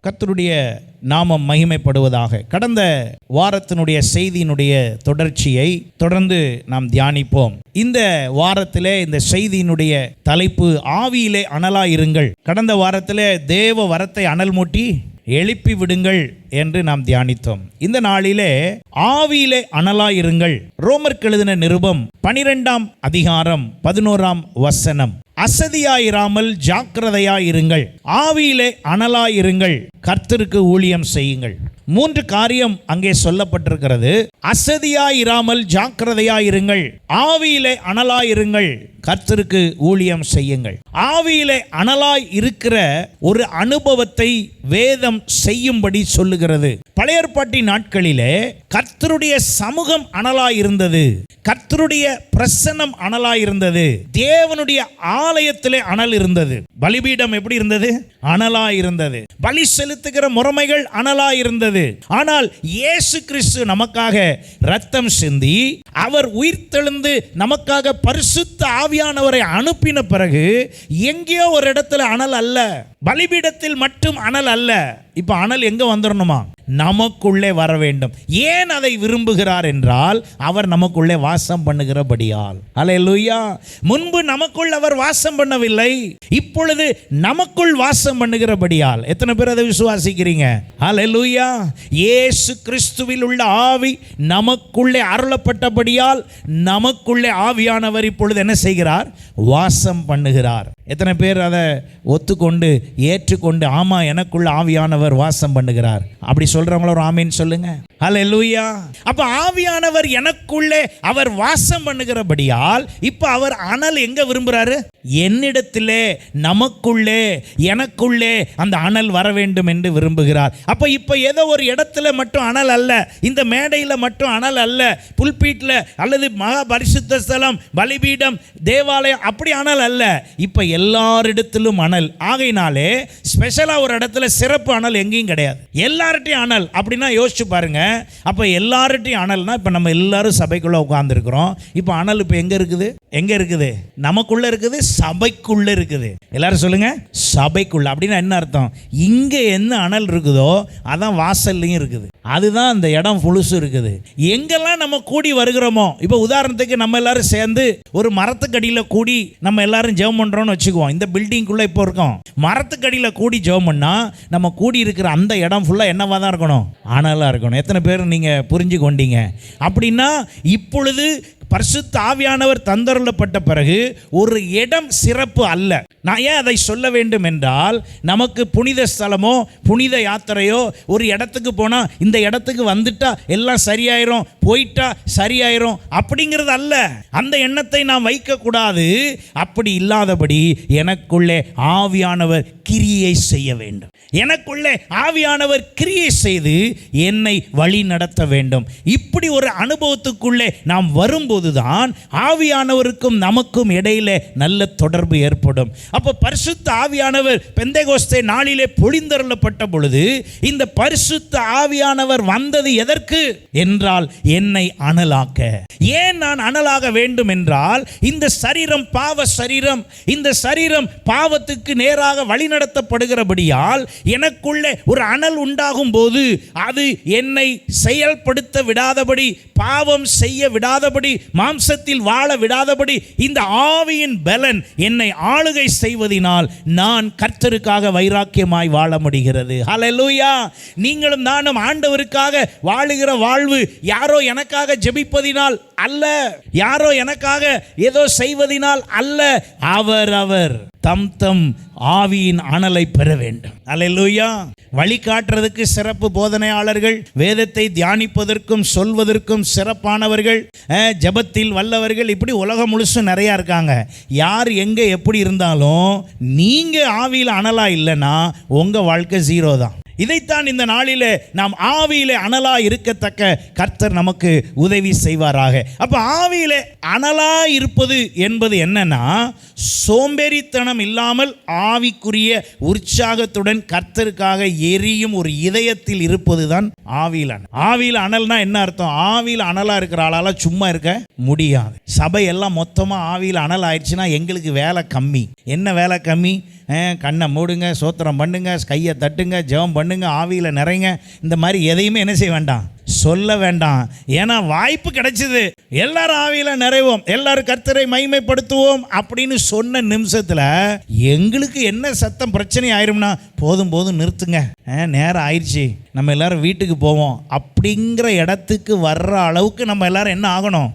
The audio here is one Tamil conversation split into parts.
கர்த்தருடைய நாமம் மகிமைப்படுவதாக. கடந்த வாரத்தினுடைய செய்தியினுடைய தொடர்ச்சியை தொடர்ந்து நாம் தியானிப்போம். இந்த வாரத்திலே இந்த செய்தியினுடைய தலைப்பு ஆவியிலே அனலாயிருங்கள். கடந்த வாரத்திலே தேவ வரத்தை அனல் மூட்டி எழுப்பி விடுங்கள் என்று நாம் தியானித்தோம். இந்த நாளிலே ஆவியிலே அனலாயிருங்கள். ரோமருக்கு எழுதின நிருபம் 12ஆம் அதிகாரம் 11ஆம் வசனம். அசதியாயிராமல் ஜாக்கிரதையாயிருங்கள், ஆவியிலே அனலாயிருங்கள், கர்த்தருக்கு ஊழியம் செய்யுங்கள். 3 காரியம் அங்கே சொல்லப்பட்டிருக்கிறது. அசதியாயிராமல் ஜாக்கிரதையாயிருங்கள், ஆவியிலே அனலாயிருங்கள், கர்த்தருக்கு ஊழியம் செய்யுங்கள். ஆவியிலே அனலாய் இருக்கிற ஒரு அனுபவத்தை வேதம் செய்யும்படி சொல்லுகிறது. பழைய ஏற்பாட்டின் நாட்களிலே கர்த்தருடைய சமூகம் அனலாயிருந்தது, கர்த்தருடைய பிரசன்னம் அனலாயிருந்தது, தேவனுடைய ஆலயத்திலே அனல் இருந்தது. பலிபீடம் எப்படி இருந்தது? அனலாயிருந்தது. பலி செலுத்துகிற முறைமைகள் அனலாயிருந்தது. ஆனால் இயேசு கிறிஸ்து நமக்காக இரத்தம் சிந்தி அவர் உயிர்த்தெழுந்து நமக்காக பரிசுத்த ஆவியானவரை அனுப்பின பிறகு எங்கேயோ ஒரு இடத்துல அனல் அல்ல, பலிபீடத்தில் மட்டும் அனல் அல்ல. இப்ப அனல் எங்க வந்துடணுமா? நமக்குள்ளே வர வேண்டும். ஏன் அதை விரும்புகிறார் என்றால் அவர் நமக்குள்ளே வாசம் பண்ணுகிறபடியால். அல்லேலூயா. முன்பு நமக்குள் அவர் வாசம் பண்ணவில்லை, இப்பொழுது நமக்குள் வாசம் பண்ணுகிறபடியால். எத்தனை பேர் அதை விசுவாசிக்கிறீங்க? அல்லேலூயா. இயேசு கிறிஸ்துவில் உள்ள ஆவி நமக்குள்ளே அருளப்பட்டபடியால் நமக்குள்ளே ஆவியானவர் இப்பொழுது என்ன செய்கிறார்? வாசம் பண்ணுகிறார். எத்தனை பேர் அதை ஒத்துக்கொண்டு ஏற்றுக்கொண்டு ஆமா எனக்குள்ள ஆவியானவர் வாசம் பண்ணுகிறார் அப்படி சொல்றவங்களோ ஒரு ஆமீன் சொல்லுங்க. அல்லேலூயா. அப்ப ஆவியானவர் எனக்குள்ளே அவர் வாசம் பண்ணுகிறபடியால் இப்ப அவர் அனல் எங்க விரும்புறாரு? என்னிடத்திலே, நமக்குள்ளே, எனக்குள்ளே அந்த அனல் வர வேண்டும் என்று விரும்புகிறார். அப்ப இப்ப ஏதோ ஒரு இடத்துல மட்டும் அனல் அல்ல, இந்த மேடையில் மட்டும் அனல் அல்ல, புல்பீட்டில் அல்லது மகா பரிசுத்த ஸ்தலம், பலிபீடம், தேவாலயம் அப்படி அனல் அல்ல. இப்ப எல்லாரிடத்திலும் அனல். ஆகையினாலே ஸ்பெஷலா ஒரு இடத்துல சிறப்பு அனல் எங்கேயும் கிடையாது, எல்லார்ட்டையும் அனல். அப்படின்னா யோசிச்சு பாருங்க. அப்ப எல்லார்ட்டையும் அனல்னா இப்ப நம்ம எல்லாரும் சபைக்குள்ள உட்கார்ந்து இருக்கிறோம். இப்ப அனல் இப்ப எங்க இருக்குது? எங்க இருக்குது? நமக்குள்ள இருக்குது, சபைக்குள்ள இருக்குது. எல்லாரும் சொல்லுங்க, சபைக்குள்ள. அப்படின்னா என்ன அர்த்தம்? இங்க என்ன அனல் இருக்குதோ அதான் வாசல்லையும் இருக்குது, அதுதான் அந்த இடம் புழுசு இருக்குது. எங்கெல்லாம் நம்ம கூடி வருகிறோமோ, இப்போ உதாரணத்துக்கு நம்ம எல்லாரும் சேர்ந்து ஒரு மரத்துக்கடியில் கூடி நம்ம எல்லாரும் ஜெபம் பண்றோம்னு வச்சுக்குவோம். இந்த பில்டிங்குள்ள இப்போ இருக்கோம், மரத்துக்கடியில் கூடி ஜெபம் பண்ணா நம்ம கூடி இருக்கிற அந்த இடம் ஃபுல்லா என்னவா தான் இருக்கணும்? அனலா இருக்கணும். எத்தனை பேர் நீங்க புரிஞ்சு கொண்டீங்க? அப்படின்னா இப்பொழுது பரிசுத்த ஆவியானவர் தந்தருளப்பட்ட பிறகு ஒரு இடம் சிறப்பு அல்ல. நான் ஏன் அதை சொல்ல வேண்டும் என்றால், நமக்கு புனித ஸ்தலமோ புனித யாத்திரையோ ஒரு இடத்துக்கு போனால் இந்த இடத்துக்கு வந்துட்டா எல்லாம் சரியாயிரும், போயிட்டா சரியாயிரும் அப்படிங்கிறது அல்ல. அந்த எண்ணத்தை நாம் வைக்கக்கூடாது. அப்படி இல்லாதபடி எனக்குள்ளே ஆவியானவர் கிரியை செய்ய வேண்டும், எனக்குள்ளே ஆவியானவர் கிரியை செய்து என்னை வழி நடத்த வேண்டும். இப்படி ஒரு அனுபவத்துக்குள்ளே நாம் வரும்போதுதான் ஆவியானவருக்கும் நமக்கும் இடையிலே நல்ல தொடர்பு ஏற்படும். அப்போ பரிசுத்த ஆவியானவர் பெந்தேகோஸ்தே நாளிலே பொழிந்தருளப்பட்ட பொழுது இந்த பரிசுத்த ஆவியானவர் வந்தது எதற்கு என்றால் என்னை அனலாக்க. ஏன் நான் அனலாக வேண்டும் என்றால், இந்த சரீரம் பாவ சரீரம், இந்த சரீரம் பாவத்துக்கு நேராக வழிநடத்தப்படுகிறபடியால் எனக்குள்ளே ஒரு அனல் உண்டாகும் போது அது என்னை செயல்படுத்த விடாதபடி, பாவம் செய்ய விடாதபடி, மாம்சத்தில் வாழ விடாதபடி இந்த ஆவியின் பலன் என்னை ஆளுகை செய்வதினால் நான் கர்த்தருக்காக வைராக்கியமாய் வாழ முடிகிறது. ஹல்லேலூயா. நீங்களும் நானும் ஆண்டவருக்காக வாழுகிற வாழ்வு யாரோ எனக்காக ஜெபிப்பதினால் அல்ல, யாரோ எனக்காக ஏதோ செய்வதினால் அல்ல. அவர் தம் தம் ஆவியின் அனலை பெற வேண்டும். அல்லேலூயா. வழிகாட்டுறதுக்கு சிறப்பு போதனையாளர்கள், வேதத்தை தியானிப்பதற்கும் சொல்வதற்கும் சிறப்பானவர்கள், ஜெபத்தில் வல்லவர்கள், இப்படி உலகம் முழுசும் நிறையா இருக்காங்க. யார் எங்கே எப்படி இருந்தாலும் நீங்க ஆவியில் அனலா இல்லைன்னா உங்க வாழ்க்கை ஜீரோ தான். இதைத்தான் இந்த நாளிலே நாம் ஆவியிலே அனலா இருக்கத்தக்க கர்த்தர் நமக்கு உதவி செய்வாராக. அப்ப ஆவியிலே அனலா இருப்பது என்பது என்னன்னா, சோம்பேறித்தனம் இல்லாமல் ஆவிக்குரிய உற்சாகத்துடன் கர்த்தருக்காக எரியும் ஒரு இதயத்தில் இருப்பதுதான் ஆவியில் அனல். ஆவியில் அனல்னா என்ன அர்த்தம்? ஆவியில் அனலா இருக்கிற ஆளால சும்மா இருக்க முடியாது. சபை எல்லாம் மொத்தமா ஆவியில் அனல் ஆயிடுச்சுன்னா எங்களுக்கு வேலை கம்மி. என்ன வேலை கம்மி? கண்ணை மூடுங்க, சோத்திரம் பண்ணுங்க, கையை தட்டுங்க, ஜெபம் பண்ணுங்க, ஆவியில் நிறைங்க, இந்த மாதிரி எதையுமே என்ன செய்ய வேண்டாம், சொல்ல வேண்டாம். ஏன்னா வாய்ப்பு கிடைச்சிது, எல்லாரும் ஆவியில் நிறைவோம், எல்லாரும் கர்த்தரை மகிமைப்படுத்துவோம் அப்படின்னு சொன்ன நிமிஷத்தில் எங்களுக்கு என்ன சத்தம் பிரச்சனை ஆயிரும்னா, போதும் போதும் நிறுத்துங்க, நேரம் ஆயிடுச்சு, நம்ம எல்லாரும் வீட்டுக்கு போவோம் அப்படிங்கிற இடத்துக்கு வர்ற அளவுக்கு நம்ம எல்லாரும் என்ன ஆகணும்,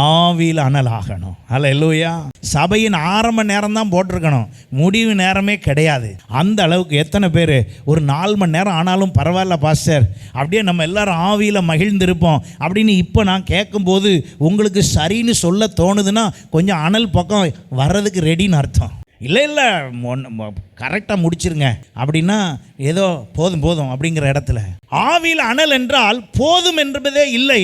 ஆவியில் அனல் ஆகணும். அல்லேலூயா. சபையின் ஆரம்ப நேரம் தான் போட்டிருக்கணும், முடிவு நேரமே கிடையாது. அந்த அளவுக்கு எத்தனை பேர் ஒரு 4 மணி நேரம் ஆனாலும் பரவாயில்ல பாஸ்டர், அப்படியே நம்ம எல்லாரும் ஆவியில் மகிழ்ந்திருப்போம் அப்படின்னு இப்போ நான் கேட்கும்போது உங்களுக்கு சரின்னு சொல்ல தோணுதுன்னா கொஞ்சம் அனல் பக்கம் வர்றதுக்கு ரெடின்னு அர்த்தம். இல்லை கரெக்டாக முடிச்சிருங்க அப்படின்னா ஏதோ போதும் போதும் அப்படிங்கிற இடத்துல ஆவியில் அனல் என்றால் போதும் என்பதே இல்லை,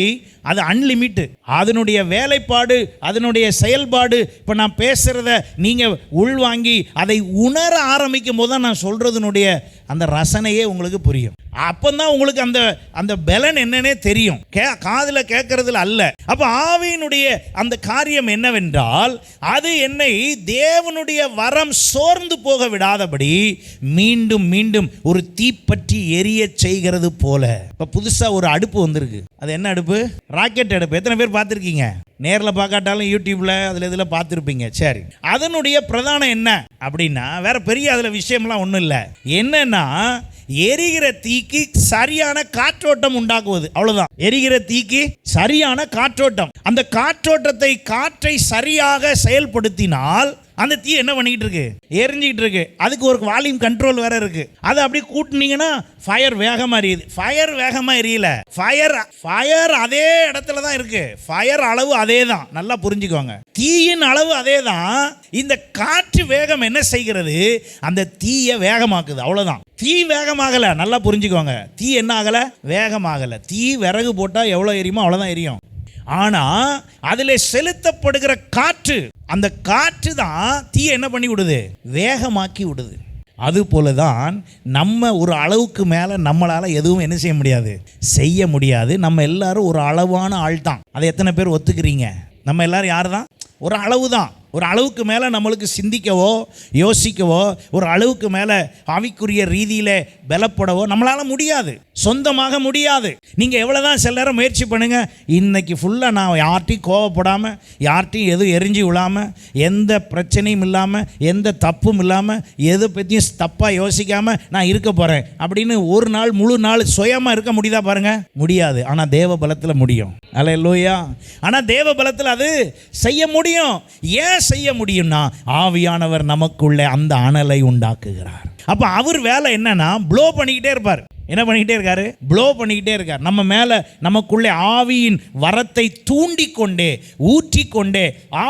அது அன்லிமிட்டு. அதனுடைய வேலைப்பாடு, அதனுடைய செயல்பாடு, இப்போ நான் பேசுகிறத நீங்கள் உள்வாங்கி அதை உணர ஆரம்பிக்கும் போது தான் நான் சொல்கிறதுனுடைய அந்த ரசனையே உங்களுக்கு புரியும். அப்போ தான் உங்களுக்கு அந்த அந்த பலன் என்னன்னே தெரியும், காதில் கேட்கறதுல அல்ல. அப்போ ஆவியினுடைய அந்த காரியம் என்னவென்றால், அது என்னை தேவனுடைய வரம் சோர்ந்து போக விடாதபடி மீண்டும் மீண்டும் ஒரு தீப்பற்றி எரிய செய்கிறது போல. இப்போ புதுசாக ஒரு அடுப்பு வந்திருக்கு, அது என்ன அடுப்பு? ராக்கெட் அடுப்பு. எத்தனை பேர் பார்த்துருக்கீங்க? நேரில் பார்க்காட்டாலும் யூடியூப்பில் அதில் இதில் பார்த்துருப்பீங்க. சரி, அதனுடைய பிரதானம் என்ன அப்படின்னா, வேற பெரிய அதில் விஷயம்லாம் ஒன்றும் இல்லை. என்னன்னா, எரிகிற தீக்கு சரியான காற்றோட்டம் உண்டாக்குவது, அவ்வளவுதான். எரிகிற தீக்கு சரியான காற்றோட்டம், அந்த காற்றோட்டத்தை, காற்றை சரியாக செயல்படுத்தினால் அந்த தீ என்ன பண்ணிக்கிட்டு இருக்கு, எரிஞ்சிக்கிட்டு இருக்கு. அதுக்கு ஒரு வால்யூம் கண்ட்ரோல் வேற இருக்கு. அதை அப்படியே கூட்டினீங்கன்னா ஃபயர் வேகமாக எரியுது. ஃபயர் வேகமாக எரியல, ஃபயர் அதே இடத்துல தான் இருக்கு. ஃபயர் அளவு அதே தான், நல்லா புரிஞ்சுக்கோங்க. தீயின் அளவு அதே தான். இந்த காற்று வேகம் என்ன செய்கிறது, அந்த தீயை வேகமாக்குது, அவ்வளோதான். தீ வேகமாகலை, நல்லா புரிஞ்சுக்கோங்க. தீ என்ன ஆகலை, வேகமாகலை. தீ விறகு போட்டால் எவ்வளோ எரியுமோ அவ்வளோதான் எரியும். ஆனால் அதில் செலுத்தப்படுகிற காற்று, அந்த காற்று தான் தீயை என்ன பண்ணி விடுது, வேகமாக்கி விடுது. அதுபோல தான் நம்ம ஒரு அளவுக்கு மேலே நம்மளால் எதுவும் என்ன செய்ய முடியாது. நம்ம எல்லாரும் ஒரு அளவான ஆள் தான். அதை எத்தனை பேர் ஒத்துக்கிறீங்க? நம்ம எல்லாரும் யார் தான்? ஒரு அளவு தான். ஒரு அளவுக்கு மேலே நம்மளுக்கு சிந்திக்கவோ யோசிக்கவோ, ஒரு அளவுக்கு மேலே ஆவிக்குரிய ரீதியில் பலப்படவோ நம்மளால் முடியாது, சொந்தமாக முடியாது. நீங்கள் எவ்வளோ தான் சில நேரம் முயற்சி பண்ணுங்கள், இன்னைக்கு ஃபுல்லாக நான் யார்ட்டையும் கோவப்படாமல், யார்ட்டையும் எதுவும் எரிஞ்சு விழாமல், எந்த பிரச்சனையும் இல்லாமல், எந்த தப்பும் இல்லாமல், எதை பற்றியும் தப்பாக யோசிக்காமல் நான் இருக்க போகிறேன் அப்படின்னு ஒரு நாள் முழு நாள் சுயமாக இருக்க முடியுதா பாருங்கள்? முடியாது. ஆனால் தேவ பலத்தில் முடியும். அல்லேலூயா. ஆனால் தேவ பலத்தில் அது செய்ய முடியும். ஏன் செய்ய முடியும்னா, ஆவியானவர் நமக்குள்ளே அந்த அனலை உண்டாக்குகிறார். அப்ப அவர் வேலை என்னன்னா, ப்ளோ பண்ணிக்கிட்டே இருப்பார். என்ன பண்ணிக்கிட்டே இருக்காரு? ப்ளோ பண்ணிக்கிட்டே இருக்கார். நம்ம மேலே, நமக்குள்ளே ஆவியின் வரத்தை தூண்டிக்கொண்டே, ஊற்றிக்கொண்டே,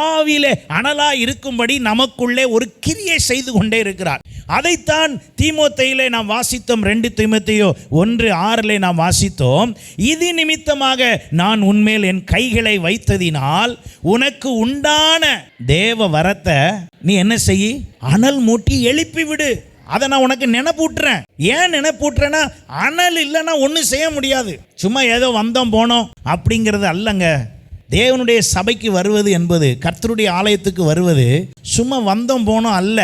ஆவியிலே அனலாக இருக்கும்படி நமக்குள்ளே ஒரு கிரியை செய்து கொண்டே இருக்கிறார். அதைத்தான் தீமோத்தேயிலே நாம் வாசித்தோம். 2 தீமோத்தேயு 1:6 நாம் வாசித்தோம். இது நிமித்தமாக நான் உன்மேல் என் கைகளை வைத்ததினால் உனக்கு உண்டான தேவ வரத்தை நீ என்ன செய்ய, அனல் மூட்டி எழுப்பி விடு. அதை நான் உனக்கு நினைப்பூட்டுறேன். ஏன் நினைப்பூட்டுறேன்னா, அனல் இல்லைன்னா ஒன்றும் செய்ய முடியாது. சும்மா ஏதோ வந்தோம் போனோம் அப்படிங்கிறது அல்லங்க. தேவனுடைய சபைக்கு வருவது என்பது, கர்த்தருடைய ஆலயத்துக்கு வருவது சும்மா வந்தோம் போனோம் அல்ல.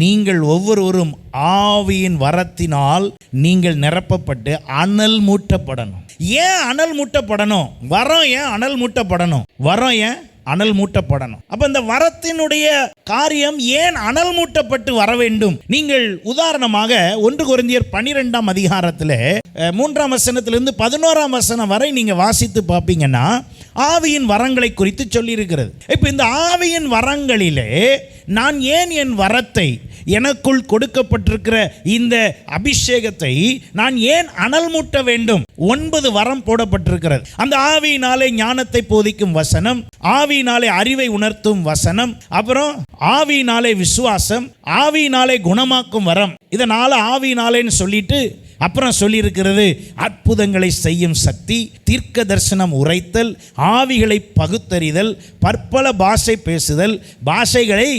நீங்கள் ஒவ்வொருவரும் ஆவியின் வரத்தினால் நீங்கள் நிரப்பப்பட்டு அனல் மூட்டப்படணும். ஏன் அனல் மூட்டப்படணும்? வரம் ஏன் அனல் மூட்டப்படணும்? வரம் ஏன் அனல் மூட்டப்படணும்? அப்ப இந்த வரத்தினுடைய காரியம் ஏன் அனல் மூட்டப்பட்டு வர வேண்டும்? நீங்கள் உதாரணமாக 1 கொரிந்தியர் 12ஆம் அதிகாரத்தில் 3ஆம் வசனத்திலிருந்து 11ஆம் வசனம் வரை நீங்க வாசித்து பார்ப்பீங்கன்னா ஆவியின் வரங்களை குறித்து சொல்லி இருக்கிறது. இப்போ இந்த ஆவியின் வரங்களிலே நான் ஏன் என் வரத்தை, எனக்குள் கொடுக்கப்பட்டிருக்கிற இந்த அபிஷேகத்தை நான் ஏன் அனல் மூட்ட வேண்டும்? 9 வரம் போடப்பட்டிருக்கிறது. அந்த ஆவியினாலே ஞானத்தை போதிக்கும் வசனம், ஆவியினாலே அறிவை உணர்த்தும் வசனம், அப்புறம் ஆவியினாலே விசுவாசம், ஆவியினாலே குணமாக்கும் வரம். இதனால ஆவியினாலேன்னு சொல்லிட்டு அப்புறம் சொல்லியிருக்கிறது அற்புதங்களை செய்யும் சக்தி, தீர்க்க தரிசனம் உரைத்தல், ஆவிகளை பகுத்தறிதல், பற்பல பாஷை பேசுதல், பாஷைகளை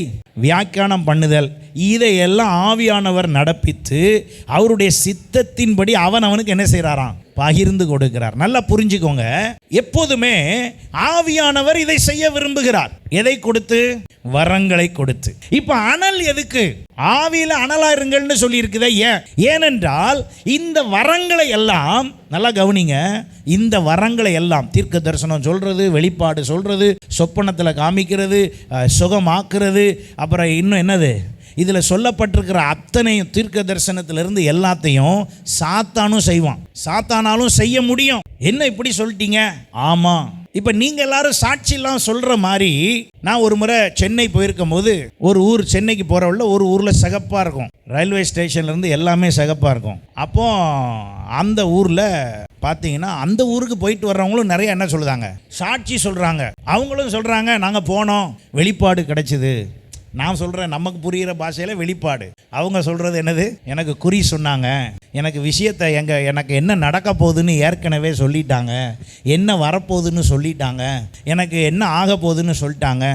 வியாக்கியானம் பண்ணுதல். இதையெல்லாம் ஆவியானவர் நடப்பித்து அவருடைய சித்தத்தின்படி அவனுக்கு என்ன செய்கிறாராம்? பகிர்ந்து கொடுக்கிறார். நல்லா புரிஞ்சுக்கோங்க. எப்போதுமே ஆவியானவர் இதை செய்ய விரும்புகிறார். எதை கொடுத்து? வரங்களை கொடுத்து. இப்ப அனல் எதுக்கு? ஆவியில அனலா இருங்கள்னு சொல்லி இருக்குதே. ஏனென்றால் இந்த வரங்களை எல்லாம் நல்லா கவனிங்க. இந்த வரங்களை எல்லாம் தீர்க்க தரிசனம் சொல்றது, வெளிப்பாடு சொல்றது, சொப்பனத்தில் காமிக்கிறது, சுகமாக்குறது, அப்புறம் இன்னும் என்னது, இதில் சொல்லப்பட்டிருக்கிற அத்தனை தீர்க்க தரிசனத்திலிருந்து எல்லாத்தையும் சாத்தானும் செய்வான். சாத்தானாலும் செய்ய முடியும். என்ன இப்படி சொல்லிட்டீங்க? ஆமாம். இப்போ நீங்கள் எல்லாரும் சாட்சியெல்லாம் சொல்கிற மாதிரி, நான் ஒரு முறை சென்னை போயிருக்கும் போது ஒரு ஊர், சென்னைக்கு போகிறவள்ள ஒரு ஊரில் சிகப்பாக இருக்கும், ரயில்வே ஸ்டேஷன்லேருந்து எல்லாமே சிகப்பாக இருக்கும். அப்போ அந்த ஊரில் பார்த்தீங்கன்னா அந்த ஊருக்கு போயிட்டு வர்றவங்களும் நிறைய என்ன சொல்லுதாங்க, சாட்சி சொல்கிறாங்க. அவங்களும் சொல்கிறாங்க, நாங்கள் போனோம், வெளிப்பாடு கிடைச்சிது. நான் சொல்கிறேன் நமக்கு புரிகிற பாஷையில் வெளிப்பாடு. அவங்க சொல்கிறது என்னது, எனக்கு குறி சொன்னாங்க, எனக்கு விஷயத்தை எனக்கு என்ன நடக்க போகுதுன்னு ஏற்கனவே சொல்லிட்டாங்க, என்ன வரப்போகுதுன்னு சொல்லிட்டாங்க, எனக்கு என்ன ஆக போகுதுன்னு சொல்லிட்டாங்க,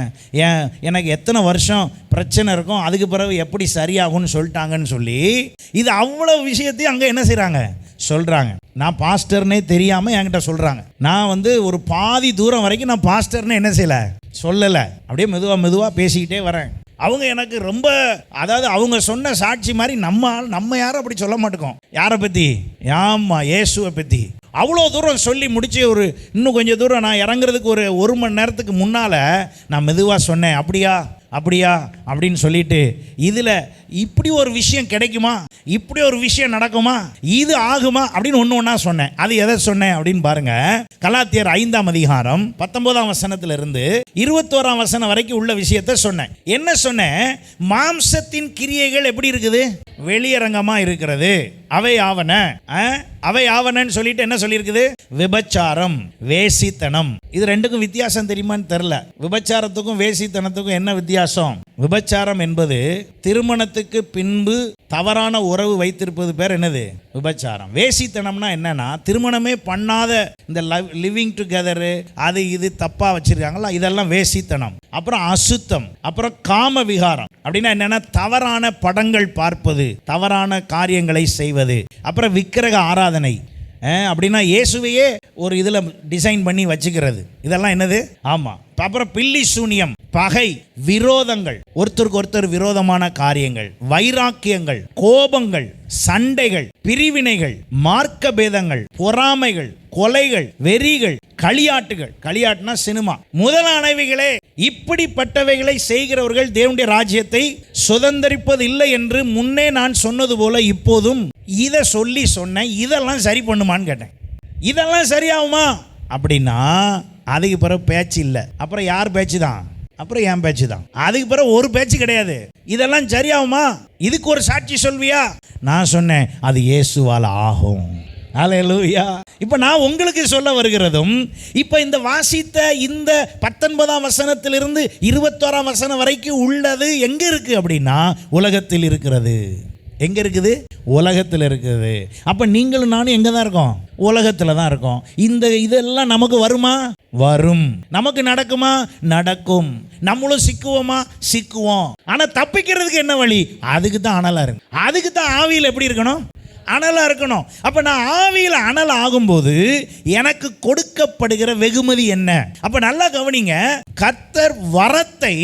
எனக்கு எத்தனை வருஷம் பிரச்சனை இருக்கும், அதுக்கு பிறகு எப்படி சரியாகும்னு சொல்லிட்டாங்கன்னு சொல்லி இது அவ்வளோ விஷயத்தையும் அங்கே என்ன செய்கிறாங்க, சொல்கிறாங்க. நான் பாஸ்டர்னே தெரியாமல் என்கிட்ட சொல்கிறாங்க. நான் ஒரு பாதி தூரம் வரைக்கும் நான் பாஸ்டர்னு என்ன செய்யலை, சொல்லலை. அப்படியே மெதுவாக பேசிக்கிட்டே வரேன். அவங்க எனக்கு ரொம்ப, அதாவது அவங்க சொன்ன சாட்சி மாதிரி நம்ம யாரும் அப்படி சொல்ல மாட்டோம். யாரை பற்றி? ஆமாம், இயேசுவை பற்றி. அவ்வளோ தூரம் சொல்லி முடிச்சு இன்னும் கொஞ்சம் தூரம் நான் இறங்குறதுக்கு ஒரு மணி நேரத்துக்கு முன்னால் நான் மெதுவாக சொன்னேன், அப்படியா அப்படின்னு சொல்லிட்டு, இதில் இப்படி ஒரு விஷயம் கிடைக்குமா, இப்படி ஒரு விஷயம் நடக்குமா, இது ஆகுமா அப்படின்னு ஒன்றா சொன்னேன். அது எதை சொன்னேன் அப்படின்னு பாருங்க. கலாத்தியர் 5ஆம் அதிகாரம் 19ஆம் வசனத்திலிருந்து 21ஆம் வசனம் வரைக்கும் உள்ள விஷயத்தை சொன்னேன். என்ன சொன்னேன்? மாம்சத்தின் கிரியைகள் எப்படி இருக்குது, வெளியரங்கமா இருக்கிறது. அவை ஆவனன்னு சொல்லிட்டு என்ன சொல்லியிருக்குது, விபச்சாரம், வேசித்தனம். இது ரெண்டுக்கும் வித்தியாசம் தெரியுமான்னு தெரியல. விபச்சாரத்துக்கும் வேசித்தனத்துக்கும் என்ன வித்தியாசம்? விபச்சாரம் என்பது திருமணத்துக்கு பின்பு தவறான உறவு வைத்திருப்பது பேர் என்னது, விபச்சாரம். வேசித்தனம்னா என்னன்னா, திருமணமே பண்ணாத இந்த லிவிங் டுகெதரு, அது இது தப்பா வச்சிருக்காங்களா, இதெல்லாம் வேசித்தனம். அப்புறம் அசுத்தம், அப்புறம் காம விகாரம். அப்படின்னா என்னன்னா, தவறான படங்கள் பார்ப்பது, தவறான காரியங்களை செய்வது. அப்புறம் விக்கிரக ஆராதனை, அப்படின்னா இயேசுவையே ஒரு இதில் டிசைன் பண்ணி வச்சுக்கிறது. இதெல்லாம் என்னது? ஆமாம். அப்புறம் பில்லி சூனியம், பகை, விரோதங்கள், ஒருத்தருக்கு ஒருத்தர் விரோதமான காரியங்கள், வைராக்கியங்கள், கோபங்கள், சண்டைகள், பிரிவினைகள், மார்க்க பேதங்கள், பொறாமைகள், கொலைகள், வெறிகள், களியாட்டுனா சினிமா முதலானவைகளே. இப்படிப்பட்டவைகளை செய்கிறவர்கள் தேவனுடைய ராஜ்யத்தை சுதந்தரிப்பது இல்லை என்று முன்னே நான் சொன்னது போல இப்போதும் இதை சொன்னேன். இதெல்லாம் சரி பண்ணுமான்னு கேட்டேன். இதெல்லாம் சரியாகுமா அப்படின்னா அதுக்கு பிறகு பேச்சு இல்லை. அப்புறம் யார் பேச்சு தான்? அப்புறம் என் பேச்சு தான். அதுக்கு பிறகு ஒரு பேச்சு கிடையாது. இதெல்லாம் சரியாகுமா, இதுக்கு ஒரு சாட்சி சொல்வியா? நான் சொன்னேன், அது இயேசுவால் ஆகும். ஹல்லேலூயா. இப்போ நான் உங்களுக்கு சொல்ல வருகிறதும், இப்போ இந்த வாசித்த இந்த 19ஆம் வசனத்திலிருந்து 21ஆம் வசனம் வரைக்கும் உள்ளது எங்கே இருக்குது அப்படின்னா, உலகத்தில் இருக்கிறது. எங்கே இருக்குது? உலகத்தில் இருக்குது. அப்போ நீங்களும் நானும் எங்கே தான் இருக்கோம்? உலகத்தில் தான் இருக்கோம். இதெல்லாம் நமக்கு வருமா? வரும். நமக்கு நடக்குமா? நடக்கும். நம்மளும் சிக்குவோம். ஆனால் தப்பிக்கிறதுக்கு என்ன வழி? அதுக்கு தான் அனலாக இருக்கு. அதுக்கு தான் ஆவியில் எப்படி இருக்கணும்? அனலாக இருக்கணும். அப்போ நான் ஆவியில் அனல் ஆகும்போது எனக்கு கொடுக்கப்படுகிற வெகுமதி என்ன? அப்போ நல்லா கவனிங்க. கர்த்தர் வரத்தை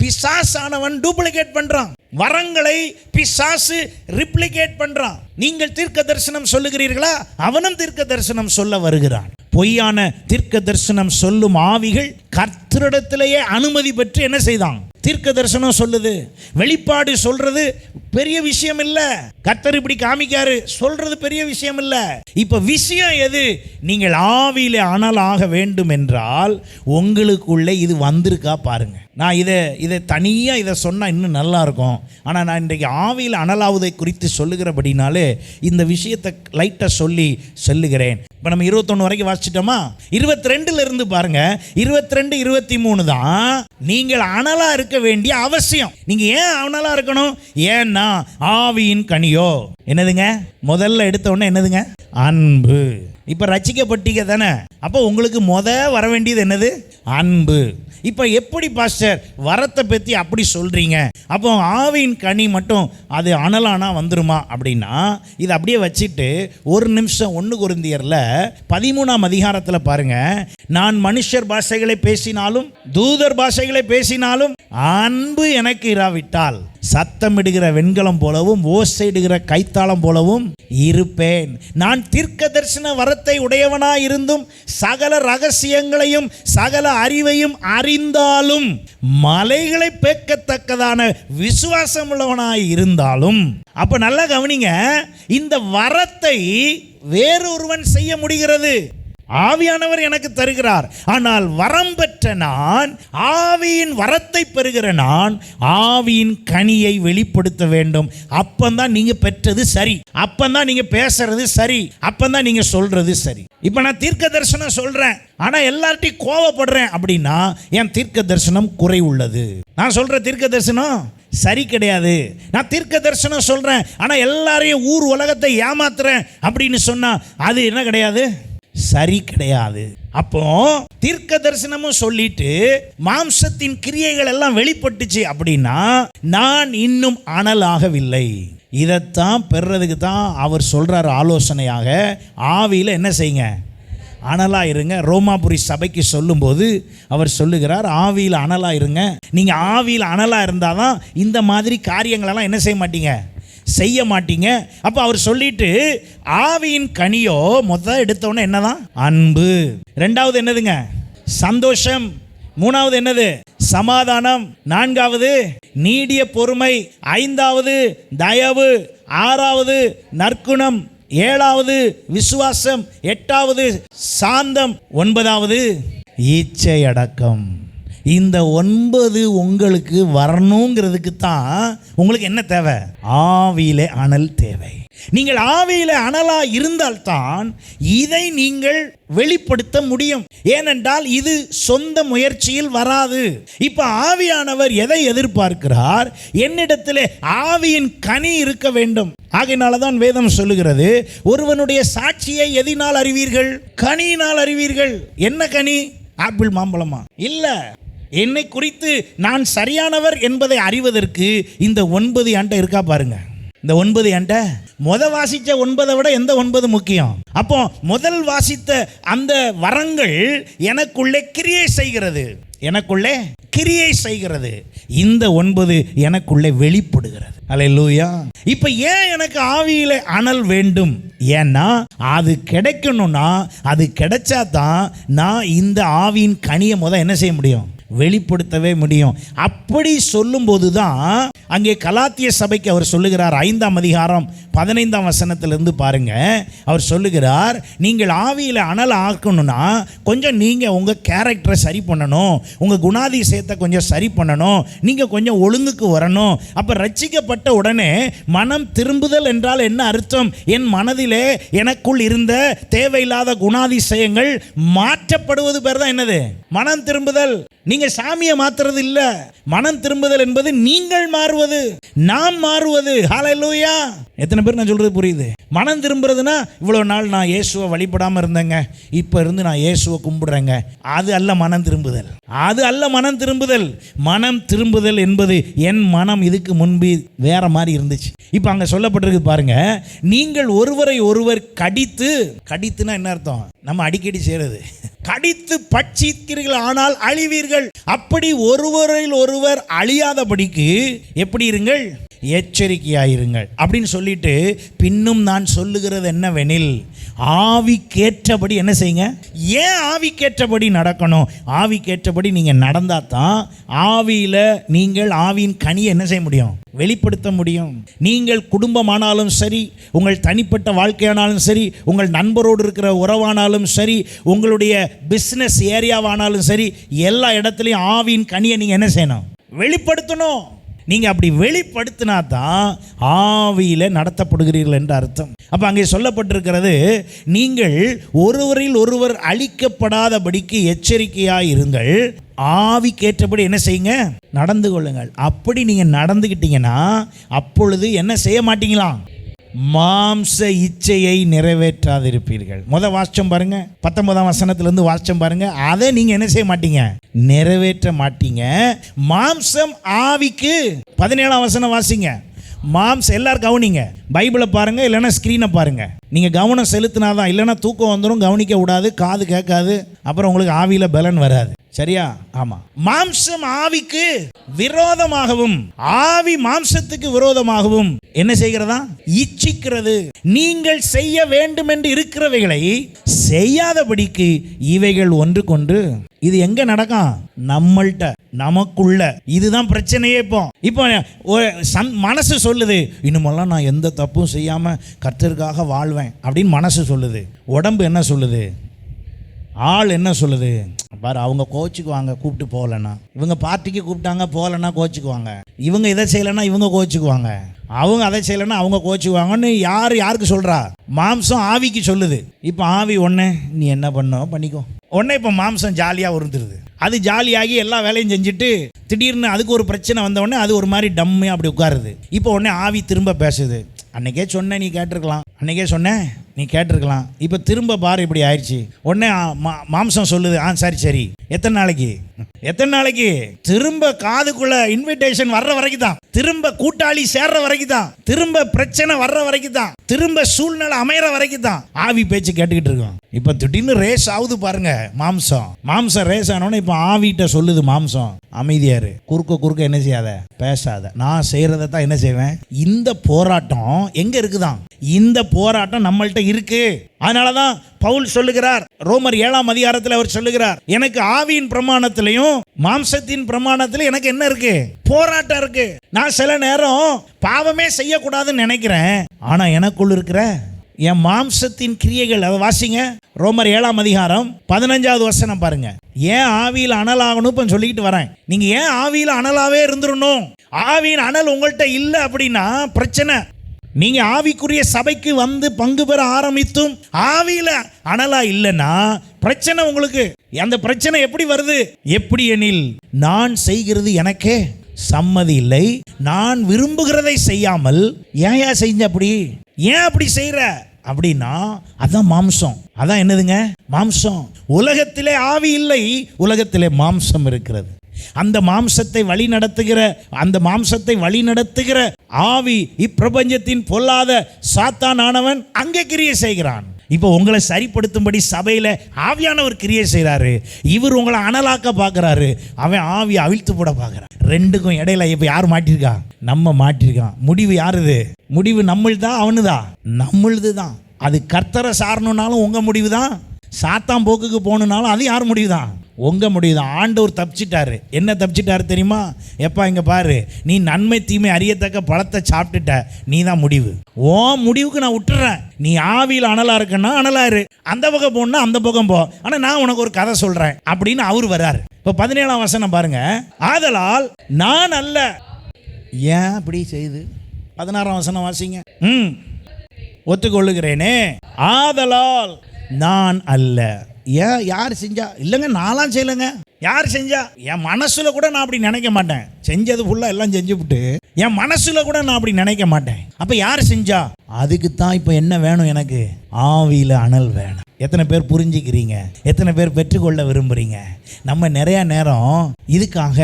பிசாசானவன் டூப்ளிகேட் பண்றான். வரங்களை பிசாசு ரிப்ளிகேட் பண்றான். நீங்கள் தீர்க்க தரிசனம் சொல்லுகிறீர்களா? அவனும் தீர்க்க தரிசனம் சொல்ல வருகிறான். பொய்யான தீர்க்க தரிசனம் சொல்லும் ஆவிகள் கர்த்தரிடத்திலேயே அனுமதி பெற்று என்ன செய்தான்? தீர்க்க தரிசனம் சொல்லுது. வெளிப்பாடு சொல்றது பெரிய விஷயம் இல்ல. கர்த்தர் இப்படி காமிக்காரு சொல்றது பெரிய விஷயம் இல்ல. இப்ப விஷயம் எது? நீங்கள் ஆவியிலே அனலாக வேண்டும் என்றால் உங்களுக்குள்ளே இது வந்திருக்கா பாருங்க. நான் இதை தனியாக இதை சொன்னால் இன்னும் நல்லா இருக்கும். ஆனால் நான் இன்றைக்கு ஆவியில் அனலாவதை குறித்து சொல்லுகிறபடினாலே இந்த விஷயத்தை லைட்டாக சொல்லி சொல்லுகிறேன். இப்போ நம்ம 21 வரைக்கும் வாசிச்சிட்டோமா? 22 இருந்து பாருங்க. 22, 23 தான் நீங்கள் அனலாக இருக்க வேண்டிய அவசியம். நீங்கள் ஏன் அனலாக இருக்கணும்? ஏன்னா ஆவியின் கனியோ என்னதுங்க? முதல்ல எடுத்த உடனே என்னதுங்க? அன்பு. இப்போ ரட்சிக்கப்பட்டீங்க தானே, அப்போ உங்களுக்கு வர வேண்டியது என்னது? அன்பு. இப்போ எப்படி பாஸ்டர் வரத்தை பற்றி அப்படி சொல்கிறீங்க? அப்போ ஆவியின் கனி மட்டும் அது அனலானா வந்துருமா அப்படின்னா, இதை அப்படியே வச்சுட்டு ஒரு நிமிஷம் 1 கொரிந்தியரில் 13ஆம் அதிகாரத்தில் பாருங்க. நான் மனுஷர் பாஷைகளை பேசினாலும் தூதர் பாஷைகளை பேசினாலும் அன்பு எனக்கு இராவிட்டால் சத்தமிடுகிற வெண்கலம் போலவும் ஓசையிடுகிற கைத்தாளம் போலவும் இருப்பேன். நான் தீர்க்க தரிசன வரத்தை உடையவனாய் இருந்தும் சகல ரகசியங்களையும் சகல அறிவையும் அறிந்தாலும் மலைகளை பேக்கத்தக்கதான விசுவாசம் உள்ளவனாய் இருந்தாலும். அப்ப நல்லா கவனிங்க, இந்த வரத்தை வேறொருவன் செய்ய முடிகிறது. ஆவியானவர் எனக்கு தருகிறார். ஆனால் வரம் பெற்ற நான், ஆவியின் வரத்தை பெறுகிற நான் ஆவியின் கனியை வெளிப்படுத்த வேண்டும். அப்பந்தான் நீங்க பெற்றது சரி, அப்பந்தான் நீங்க பேசுறது சரி, அப்பந்தான் நீங்க சொல்றது சரி. இப்ப நான் தீர்க்க தரிசனம் சொல்றேன், ஆனா எல்லார்ட்டையும் கோவப்படுறேன் அப்படின்னா என் தீர்க்க தரிசனம் குறை உள்ளது. நான் சொல்ற தீர்க்க தரிசனம் சரி கிடையாது. நான் தீர்க்க தரிசனம் சொல்றேன், ஆனா எல்லாரையும் ஊர் உலகத்தை ஏமாத்துறேன் அப்படின்னு சொன்னா அது என்ன கிடையாது? சரி கிடையாது. அப்போ தீர்க்க தரிசனமும் சொல்லிட்டு மாம்சத்தின் கிரியைகள் எல்லாம் வெளிப்பட்டுச்சு அப்படின்னா நான் இன்னும் அனலாகவில்லை. இதைத்தான் பெறுறதுக்கு தான் அவர் சொல்றாரு ஆலோசனையாக, ஆவியில் என்ன செய்யுங்க? அனலா இருங்க. ரோமாபுரி சபைக்கு சொல்லும்போது அவர் சொல்லுகிறார், ஆவியில் அனலா இருங்க. நீங்க ஆவியில் அனலா இருந்தாதான் இந்த மாதிரி காரியங்களெல்லாம் என்ன செய்ய மாட்டீங்க. அப்ப அவர் சொல்லிட்டு ஆவியின் கனியோ எடுத்தவொடனே என்னதான்? அன்பு. ரெண்டாவது என்னதுங்க? சந்தோஷம். மூணாவது என்னது? சமாதானம். நான்காவது நீடிய பொறுமை. ஐந்தாவது தயவு. ஆறாவது நற்குணம். ஏழாவது விசுவாசம். எட்டாவது சாந்தம். ஒன்பதாவது இச்சை அடக்கம். இந்த 9 உங்களுக்கு வரணுங்கிறதுக்கு தான் உங்களுக்கு என்ன தேவை? ஆவியிலே அனல் தேவை. நீங்கள் ஆவியிலே அனலா இருந்தால்தான் இதை நீங்கள் வெளிப்படுத்த முடியும். ஏனென்றால் இது சொந்த முயற்சியில் வராது. இப்ப ஆவியானவர் எதை எதிர்பார்க்கிறார்? என்னிடத்திலே ஆவியின் கனி இருக்க வேண்டும். ஆகையினாலதான் வேதம் சொல்லுகிறது, ஒருவனுடைய சாட்சியை எதினால் அறிவீர்கள்? கனியினால் அறிவீர்கள். என்ன கனி? ஆப்பிள் மாம்பழமா? இல்ல. என்னை குறித்து நான் சரியானவர் என்பதை அறிவதற்கு இந்த 9 அண்டை இருக்கா பாருங்க. இந்த 9 அண்டை வாசிச்ச 9 விட எந்த 9 முக்கியம்? அப்போ முதல் வாசித்த அந்த வரங்கள் எனக்குள்ளே கிரியை செய்கிறது, எனக்குள்ளே கிரியை செய்கிறது. இந்த 9 எனக்குள்ளே வெளிப்படுகிறது. அல்லேலூயா. இப்ப ஏன் எனக்கு ஆவியிலே அனல் வேண்டும்? ஏன்னா அது கிடைக்கணும்னா, அது கிடைச்சா தான் நான் இந்த ஆவியின் கனியை என்ன செய்ய முடியும்? வெளிப்படுத்தவே முடியும். அப்படி சொல்லும்போது தான் அங்கே கலாத்திய சபைக்கு அவர் சொல்லுகிறார், 5ஆம் அதிகாரம் 15ஆம் வசனத்திலிருந்து பாருங்க. அவர் சொல்லுகிறார், நீங்கள் ஆவியில் அனல் ஆக்கணும்னா கொஞ்சம் நீங்கள் உங்கள் கேரக்டரை சரி பண்ணணும், உங்கள் குணாதிசயத்தை கொஞ்சம் சரி பண்ணணும், நீங்கள் கொஞ்சம் ஒழுங்குக்கு வரணும். அப்போ ரட்சிக்கப்பட்ட உடனே மனம் திரும்புதல் என்றால் என்ன அர்த்தம்? என் மனதிலே எனக்குள் இருந்த தேவையில்லாத குணாதிசயங்கள் மாற்றப்படுவது பேர் தான் என்னது? மனம் திரும்புதல். நீங்க சாமியை மாத்துறது இல்ல. மனம் திரும்புதல் என்பது நீங்கள் மாறுவது, நாம் மாறுவது. ஹல்லேலூயா. எத்தனை பேர் நான் சொல்றது புரியுது? மனம் திரும்புறதுன்னா இவ்வளவு நாள் நான் இயேசுவை வழிபடாம இருந்தேங்க, இப்ப இருந்து நான் இயேசுவை கும்பிடுறேங்க. அது அல்ல மனம் திரும்புதல். அது அல்ல மனம் திரும்புதல். மனம் திரும்புதல் என்பது என் மனம் இதுக்கு முன்பு வேற மாதிரி இருந்துச்சு, இப்ப அங்க சொல்லப்பட்டிருக்கு பாருங்க. நீங்கள் ஒருவரை ஒருவர் கடித்துனா என்ன அர்த்தம்? நம்ம அடிக்கடி செய்யறது. கடித்து பட்சிக்கிறீர்கள் ஆனால் அழிவீர்கள். அப்படி ஒருவரில் ஒருவர் அழியாதபடிக்கு எப்படி இருங்கள்? எச்சரிக்கையாயிருங்கள் அப்படின்னு சொல்லிட்டு பின்னும் நான் சொல்லுகிறது என்னவெனில், ஆவிக்கேற்றபடி என்ன செய்யுங்க? ஏன் ஆவிக்கேற்றபடி நடக்கணும்? ஆவிக்கேற்றபடி நீங்க நடந்தா தான் ஆவியில நீங்கள் ஆவியின் கனியை என்ன செய்ய முடியும்? வெளிப்படுத்த முடியும். நீங்கள் குடும்பமானாலும் சரி, உங்கள் தனிப்பட்ட வாழ்க்கையானாலும் சரி, உங்கள் நண்பரோடு இருக்கிற உறவானாலும் சரி, உங்களுடைய பிஸ்னஸ் ஏரியாவானாலும் சரி, எல்லா இடத்துலையும் ஆவியின் கனியை நீங்க என்ன செய்யணும்? வெளிப்படுத்தணும். நீங்க அப்படி வெளிப்படுத்தினா தான் ஆவியில நடத்தப்படுகிறீர்கள் என்ற அர்த்தம். அப்ப அங்கே சொல்லப்பட்டிருக்கிறது, நீங்கள் ஒருவரில் ஒருவர் அழிக்கப்படாதபடிக்கு எச்சரிக்கையாய் இருங்கள், ஆவிக்கேற்றபடி என்ன செய்யுங்க? நடந்து கொள்ளுங்கள். அப்படி நீங்க நடந்துக்கிட்டீங்கன்னா அப்பொழுது என்ன செய்ய மாட்டீங்களாம்? மாம்ச இச்சையை நிறைவேற்றாதிருப்பீர்கள். வாசிச்சோம் பாருங்க, 19ஆம் வசனத்திலிருந்து வாசிச்சோம் பாருங்க. அதை நீங்க என்ன செய்ய மாட்டீங்க? நிறைவேற்ற மாட்டீங்க. மாம்சம் ஆவிக்கு 17ஆம் வசனம் வாசிங்க. மாம்சம், எல்லாரும் கவனிங்க, பைபிளை பாருங்க, இல்லைன்னா ஸ்க்ரீனை பாருங்க. நீங்கள் கவனம் செலுத்தினாதான், இல்லைன்னா தூக்கம் வந்துடும், கவனிக்க விடாது, காது கேட்காது, அப்புறம் உங்களுக்கு ஆவியில் பலன் வராது. சரியா? ஆமாம். மாம்சம் ஆவிக்கு விரோதமாகவும் ஆவி மாம்சத்துக்கு விரோதமாகவும் என்ன செய்கிறதா? இச்சிக்கிறது. நீங்கள் செய்ய வேண்டும் என்று இருக்கிறவைகளை செய்யாதபடிக்கு இவைகள் ஒன்றுக்கொன்று. இது எங்க நடக்கும்? நம்மள்கிட்ட, நமக்குள்ள. இதுதான் பிரச்சனையே. இப்போ மனசு சொல்லுது, இனிமெல்லாம் நான் எந்த தப்பும் செய்யாம கர்த்தருக்காக வாழ்வேன் அப்படின்னு மனசு சொல்லுது. உடம்பு என்ன சொல்லுது? ஆள் என்ன சொல்லுது? பாரு, அவங்க கோச்சுக்குவாங்க கூப்பிட்டு போகலன்னா, இவங்க பார்ட்டிக்கு கூப்பிட்டாங்க போகலன்னா கோச்சுக்குவாங்க, இவங்க இதை செய்யலைன்னா இவங்க கோச்சுக்குவாங்க, அவங்க அதை செய்யலைன்னா அவங்க கோச்சுக்குவாங்கன்னு யாருக்கு சொல்கிறா? மாம்சம் ஆவிக்கு சொல்லுது. இப்போ ஆவி ஒன்று நீ என்ன பண்ணிக்கோ. உடனே இப்போ மாம்சம் ஜாலியாக உருந்துருது. அது ஜாலியாகி எல்லா வேலையும் செஞ்சுட்டு திடீர்னு அதுக்கு ஒரு பிரச்சனை வந்த உடனே அது ஒரு மாதிரி டம்மையாக அப்படி உட்காருது. இப்போ உடனே ஆவி திரும்ப பேசுது. அன்னைக்கே சொன்னேன், நீ கேட்டிருக்கலாம். அன்னைக்கே சொன்னேன், நீ கேட்டிருக்கலாம். இப்போ திரும்ப பாரு இப்படி ஆயிடுச்சு. உடனே மாம்சம் சொல்லுது, சரி எத்தனை நாளைக்கு? திரும்ப காதுக்குள்ள இன்விடேஷன் வர்ற வரைக்கும் தான், திரும்ப கூட்டாளி சேர்ற வரைக்கும் தான், திரும்ப பிரச்சனை வர்ற வரைக்கும் தான், திரும்ப சூழ்நிலை அமையற வரைக்கும் தான் ஆவி பேச்சு கேட்டுக்கிட்டு இருக்கோம். இப்போ திடீர்னு ரேஸ் ஆகுது பாருங்க. மாம்சம் ரேஸ் ஆனோன்னு இப்போ ஆவிட்ட சொல்லுது மாம்சம், அமைதியாரு, குறுக்க என்ன செய்யாத, பேசாத, நான் செய்யறதை தான் என்ன செய்வேன். இந்த போராட்டம் எங்க இருக்குதான்? இந்த போராட்டம் நம்மள்ட்ட இருக்கு. அதனாலதான் பவுல் சொல்லுகிறார், ரோமர் 7ஆம் அதிகாரத்தில் அவர் சொல்லுகிறார், எனக்கு ஆவியின் பிரமாணத்திலையும் மாம்சத்தின் பிரமாணத்திலும் எனக்கு என்ன இருக்கு? போராட்டம் இருக்கு. நான் சில நேரம் பாவமே செய்யக்கூடாதுன்னு நினைக்கிறேன், ஆனா எனக்குள்ள இருக்கிற என் மாம்சத்தின் கிரியைகள், அதை வாசிங்க, ரோமர் 7ஆம் அதிகாரம் 15வது வசனம் பாருங்க. ஏன் ஆவியில் அனலாகணும் இப்ப சொல்லிக்கிட்டு வரேன். நீங்க ஏன் ஆவியில் அனலாவே இருந்துடணும்? ஆவியின் அனல் உங்கள்கிட்ட இல்லை அப்படின்னா பிரச்சனை. நீங்க ஆவிக்குரிய சபைக்கு வந்து பங்கு பெற ஆரம்பித்தும் ஆவியில அனலா இல்லைன்னா பிரச்சனை உங்களுக்கு. அந்த பிரச்சனை எப்படி வருது? எப்படி எனில், நான் செய்கிறது எனக்கே சம்மதி இல்லை, நான் விரும்புகிறதை செய்யாமல் ஏன் செஞ்ச அப்படி, ஏன் அப்படி செய்யற அப்படின்னா அதான் மாம்சம். அதான் என்னதுங்க? மாம்சம். உலகத்திலே ஆவி இல்லை, உலகத்திலே மாம்சம் இருக்கிறது. அந்த மாம்சத்தை வழி நடத்துகிற ஆவி இப்பிரபஞ்சத்தின் பொல்லாத சாத்தானானவன் அங்கே கிரியை செய்கிறான். இப்போ உங்களை சரிப்படுத்தும்படி சபையில ஆவியானவர் கிரியை செய்கிறாரு. இவர் உங்களை அனலாக்க பார்க்கிறாரு, அவன் ஆவி அவிழ்த்து போட பார்க்கிறான். ரெண்டுக்கும் இடையில இப்போ யார் மாட்டிருக்கா? நம்ம மாட்டிருக்கான். முடிவு யாருது? முடிவு நம்மள்தான், அவனுதான், நம்மளுது தான். அது கர்த்தரை சாரணும்னாலும் உங்க முடிவு தான், சாத்தான் போக்குக்கு போகணுன்னாலும் அது யார் முடிவு தான்? உங்க முடிவு தான். ஆண்டவர் தப்பிச்சிட்டாரு. என்ன தப்பிச்சிட்டாரு தெரியுமா? எப்பா இங்க பாரு, நீ நன்மை தீமை அறியத்தக்க பழத்தை சாப்பிட்டுட்ட, நீ தான் முடிவு. ஓ முடிவுக்கு நான் விட்டுறேன். நீ ஆவியில் அனலா இருக்கன்னா அனலா இரு, அந்த பக்கம் போனா அந்த பக்கம் போ, ஆனா நான் உனக்கு ஒரு கதை சொல்றேன் அப்படின்னு அவர் வர்றாரு. இப்போ 17ஆம் வசனம் பாருங்க. ஆதலால் நான் அல்ல. ஏன் அப்படி செய்து? 16ஆம் வசனம் வாசிங்க. ஒத்துக்கொள்ளுகிறேனே, ஆதலால் நான் அல்ல. ஏன்? யார் செஞ்சா? இல்லைங்க, நான்லாம் செய்யலைங்க. யார் செஞ்சா? என் மனசுல கூட நான் அப்படி நினைக்க மாட்டேன். செஞ்சது ஃபுல்லாக எல்லாம் செஞ்சுவிட்டு என் மனசுல கூட நான் அப்படி நினைக்க மாட்டேன். அப்போ யார் செஞ்சா? அதுக்கு தான் இப்போ என்ன வேணும் எனக்கு? ஆவியில் அனல் வேணும். எத்தனை பேர் புரிஞ்சுக்கிறீங்க? எத்தனை பேர் பெற்றுக்கொள்ள விரும்புகிறீங்க? நம்ம நிறையா நேரம் இதுக்காக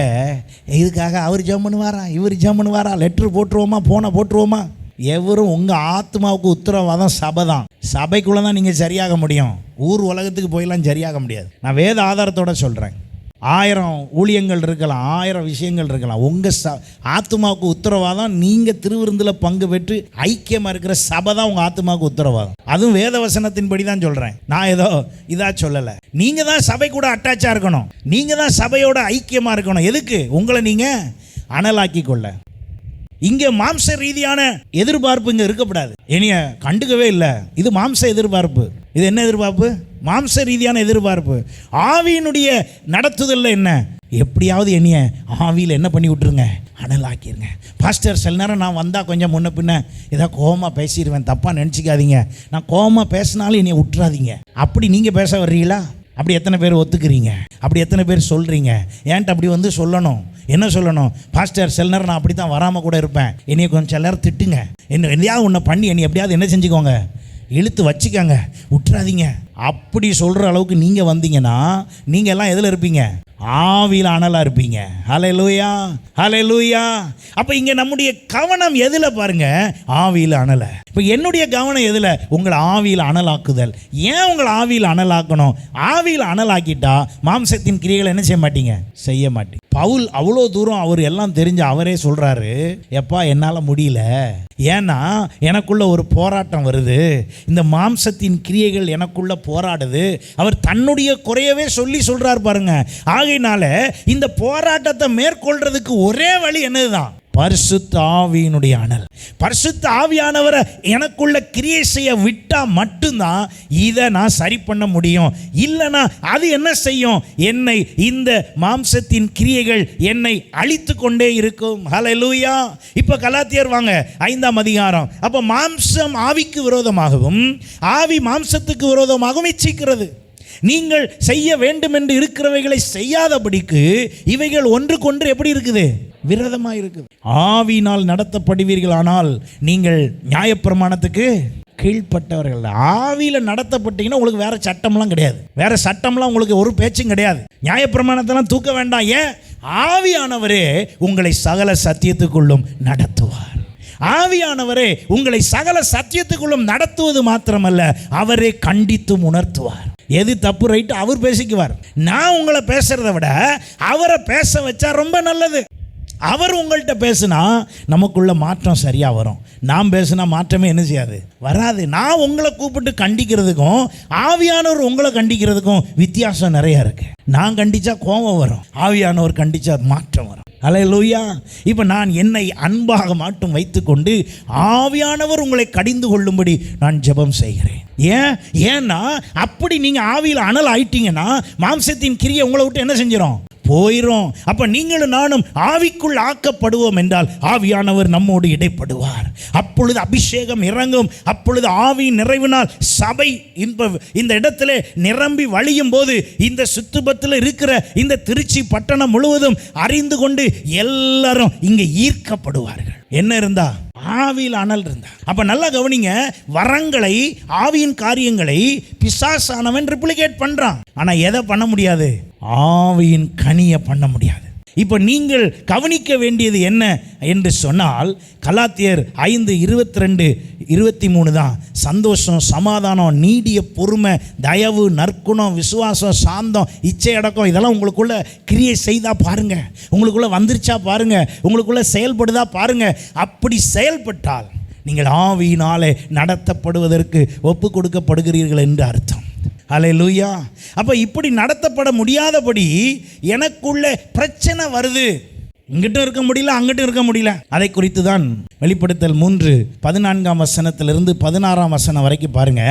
அவர் ஜெபம் பண்ணுவாரா, இவர் ஜெபம் பண்ணுவாரா, லெட்ரு போட்டுருவோமா, போனை போட்டுருவோமா. எவரும் உங்கள் ஆத்மாவுக்கு உத்தரவாதம் சபை தான். சபைக்குள்ளே தான் நீங்கள் சரியாக முடியும். ஊர் உலகத்துக்கு போயெல்லாம் சரியாக முடியாது. நான் வேத ஆதாரத்தோடு சொல்கிறேன். 1000 ஊழியங்கள் இருக்கலாம், 1000 விஷயங்கள் இருக்கலாம். உங்கள் ஆத்மாவுக்கு உத்தரவாதம் நீங்கள் திருவிருந்தில் பங்கு பெற்று ஐக்கியமாக இருக்கிற சபை தான் உங்கள் ஆத்மாவுக்கு உத்தரவாதம். அதுவும் வேத வசனத்தின்படி தான் சொல்கிறேன். நான் ஏதோ இதாக சொல்லலை. நீங்கள் தான் சபை கூட அட்டாச்சாக இருக்கணும். நீங்கள் தான் சபையோட ஐக்கியமாக இருக்கணும். எதுக்கு? உங்களை நீங்கள் அனலாக்கி கொள்ள. இங்கே மாம்ச ரீதியான எதிர்பார்ப்பு இங்கே இருக்கக்கூடாது. என்னைய கண்டுக்கவே இல்லை, இது மாம்ச எதிர்பார்ப்பு. இது என்ன எதிர்பார்ப்பு? மாம்ச ரீதியான எதிர்பார்ப்பு. ஆவியினுடைய நடத்துதல்ல என்ன? எப்படியாவது என்னைய ஆவியில் என்ன பண்ணி விட்டுருங்க, அனலாக்கிருங்க. பாஸ்டர், சில நேரம் நான் வந்தால் கொஞ்சம் முன்ன பின்ன ஏதாவது கோபமாக பேசிடுவேன், தப்பாக நினச்சிக்காதீங்க. நான் கோபமாக பேசினாலும் என்னைய விட்டுறாதீங்க. அப்படி நீங்கள் பேச வர்றீங்களா? அப்படி எத்தனை பேர் ஒத்துக்கிறீங்க? அப்படி எத்தனை பேர் சொல்கிறீங்க? ஏன்ட்டு அப்படி வந்து சொல்லணும். என்ன சொல்லணும்? பாஸ்டர் சில நேரம் நான் அப்படி தான் வராமல் கூட இருப்பேன், என்னைய கொஞ்சம் சில நேரம் திட்டுங்க, என்ன எதையாவது ஒன்று பண்ணி என்னை எப்படியாவது என்ன செஞ்சுக்கோங்க, இழுத்து வச்சுக்கோங்க, விட்டுறாதீங்க. அப்படி சொல்கிற அளவுக்கு நீங்கள் வந்தீங்கன்னா நீங்கள் எல்லாம் எதில் இருப்பீங்க? ஆவியில் அனலாக இருப்பீங்க. ஹல்லேலூயா, ஹல்லேலூயா. அப்போ இங்கே நம்முடைய கவனம் எதில் பாருங்க? ஆவியில் அனலை. இப்போ என்னுடைய கவனம் எதில்? உங்களை ஆவியில் அனலாக்குதல். ஏன் உங்களை ஆவியில் அனலாக்கணும்? ஆவியில் அனலாக்கிட்டா மாம்சத்தின் கிரியைகளை என்ன செய்ய மாட்டீங்க? செய்ய மாட்டீங்க. பவுல் அவ்வளோ தூரம் அவர் எல்லாம் தெரிஞ்சு அவரே சொல்கிறாரு, எப்பா என்னால் முடியல, ஏன்னா எனக்குள்ள ஒரு போராட்டம் வருது, இந்த மாம்சத்தின் கிரியைகள் எனக்குள்ள போராடுது. அவர் தன்னுடைய குறையவே சொல்கிறார் பாருங்க. ஆகையினால இந்த போராட்டத்தை மேற்கொள்றதுக்கு ஒரே வழி என்னதுதான்? பரிசுத்த ஆவியினுடைய அனல். பரிசுத்த ஆவியானவரை எனக்குள்ள கிரியை செய்ய விட்டா மட்டும்தான் இதை நான் சரி பண்ண முடியும். இல்லைனா அது என்ன செய்யும்? என்னை இந்த மாம்சத்தின் கிரியைகள் என்னை அழித்து கொண்டே இருக்கும். ஹல்லேலூயா. இப்போ கலாத்தியர் வாங்க 5ஆம் அதிகாரம். அப்போ மாம்சம் ஆவிக்கு விரோதமாகவும் ஆவி மாம்சத்துக்கு விரோதமாகவும் இச்சிக்கிறது. நீங்கள் செய்ய வேண்டும் என்று இருக்கிறவைகளை செய்யாதபடிக்கு இவைகள் ஒன்றுக்கொன்று எப்படி இருக்குது? விரோதமாக இருக்குது. ஆவியினால் நடத்தப்படுவீர்கள், ஆனால் நீங்கள் நியாயப்பிரமாணத்துக்கு கீழ்ப்பட்டவர்கள். ஆவியில் நடத்தப்பட்டீங்கன்னா உங்களுக்கு வேற சட்டம்லாம் கிடையாது, வேற சட்டம்லாம் உங்களுக்கு ஒரு பேச்சும் கிடையாது. நியாயப்பிரமாணத்தெல்லாம் தூக்க வேண்டாம். ஏன்? ஆவியானவரே உங்களை சகல சத்தியத்துக்குள்ளும் நடத்துவார். ஆவியானவரே உங்களை சகல சத்தியத்துக்குள்ளும் நடத்துவது மாத்திரமல்ல, அவரே கண்டித்தும் உணர்த்துவார். எது தப்பு ரைட்டு அவர் பேசிக்குவார். நான் உங்களை பேசுறதை விட அவரை பேச வச்சா ரொம்ப நல்லது. அவர் உங்கள்கிட்ட பேசுனா நமக்குள்ள மாற்றம் சரியாக வரும். நான் பேசுனா மாற்றமே என்ன செய்யாது? வராது. நான் உங்களை கூப்பிட்டு கண்டிக்கிறதுக்கும் ஆவியானவர் உங்களை கண்டிக்கிறதுக்கும் வித்தியாசம் நிறையா இருக்கு. நான் கண்டிச்சா கோபம் வரும், ஆவியானவர் கண்டிச்சா மாற்றம் வரும். ஹல்லேலூயா. இப்போ நான் என்னை அன்பாக மட்டும் வைத்துக்கொண்டு ஆவியானவர் உங்களை கடிந்து கொள்ளும்படி நான் ஜெபம் செய்கிறேன். ஏன்னா அப்படி நீங்கள் ஆவியில் அனல் ஆயிட்டீங்கன்னா மாம்சத்தின் கிரியை உங்களை விட்டு என்ன செஞ்சிடும்? போயிரும். அப்ப நீங்களும் நானும் ஆவிக்குள் ஆக்கப்படுவோம் என்றால் ஆவியானவர் நம்மோடு இடைப்படுவார். அப்பொழுது அபிஷேகம் இறங்கும். அப்பொழுது ஆவியின் நிறைவினால் சபை இந்த இடத்துல நிரம்பி வழியும் போது இந்த சுத்துபத்தில் இருக்கிற இந்த திருச்சி பட்டணம் முழுவதும் அறிந்து கொண்டு எல்லாரும் இங்கே ஈர்க்கப்படுவார்கள். என்ன இருந்தா? ஆவியில் அனல் இருந்தா. அப்ப நல்லா கவனிங்க, வரங்களை ஆவியின் காரியங்களை பிசாசானவன் ரிப்ளிகேட் பண்றான். ஆனா எதை பண்ண முடியாது? ஆவியின் கனியை பண்ண முடியாது. இப்போ நீங்கள் கவனிக்க வேண்டியது என்ன என்று சொன்னால், கலாத்தியர் 5:22-23 தான். சந்தோஷம், சமாதானம், நீடிய பொறுமை, தயவு, நற்குணம், விசுவாசம், சாந்தம், இச்சை அடக்கம், இதெல்லாம் உங்களுக்குள்ள கிரியை செய்தா பாருங்க, உங்களுக்குள்ள வந்துருச்சா பாருங்க, உங்களுக்குள்ள செயல்படுதா பாருங்க. அப்படி செயல்பட்டால் நீங்கள் ஆவியினாலே நடத்தப்படுவதற்கு ஒப்பு கொடுக்கப்படுகிறீர்கள் என்று அர்த்தம். ஹல்லேலூயா. அப்போ இப்படி நடத்தப்பட முடியாதபடி எனக்குள்ள பிரச்சனை வருது. இங்கிட்டும் இருக்க முடியல, அங்கிட்டும் இருக்க முடியல. அதை குறித்து தான் வெளிப்படுத்தல் 3:14 வரைக்கும் பாருங்க.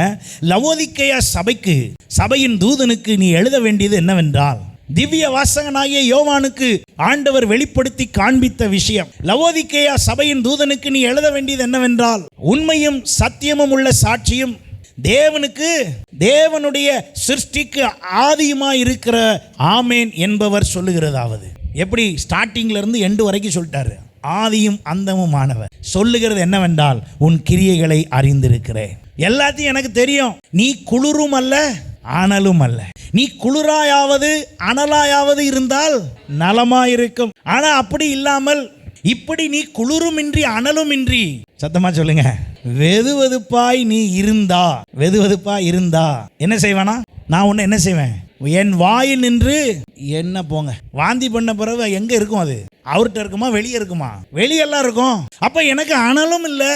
லவோதிக்கேயா சபைக்கு, சபையின் தூதனுக்கு நீ எழுத வேண்டியது என்னவென்றால், திவ்ய வாசகனாகிய யோவானுக்கு ஆண்டவர் வெளிப்படுத்தி காண்பித்த விஷயம். லவோதிக்கேயா சபையின் தூதனுக்கு நீ எழுத வேண்டியது என்னவென்றால், உண்மையும் சத்தியமும் உள்ள சாட்சியும் தேவனுக்கு, தேவனுடைய சிருஷ்டிக்கு ஆதியுமாய் இருக்கிற ஆமேன் என்பவர் சொல்லுகிறதாவது. எப்படி? ஸ்டார்டிங்ல இருந்து எண்டு வரைக்கும் சொல்லிட்டாரு. ஆதியும் அந்தமும் ஆனவர் சொல்லுகிறது என்னவென்றால், உன் கிரியைகளை அறிந்திருக்கிறேன். எல்லாத்தையும் எனக்கு தெரியும். நீ குளிரும் அல்ல, அனலும் அல்ல. நீ குளிராயாவது அனலாயாவது இருந்தால் நலமாயிருக்கும். ஆனா அப்படி இல்லாமல், இப்படி நீ குளிருமின்றி அனலுமின்றி, சத்தமா சொல்லுங்க, வெதுவெதுப்பாய் நீ இருந்தா, வெதுவெதுப்பாய் இருந்தா என்ன செய்வானா? நான் ஒன்று என்ன செய்வேன்? என் வாயில் நின்று என்ன போங்க. வாந்தி பண்ண பிறகு எங்க இருக்கும்? அது அவர்கிட்ட இருக்குமா, வெளியே இருக்குமா? வெளியெல்லாம் இருக்கும். அப்ப எனக்கு அனலும் இல்லை,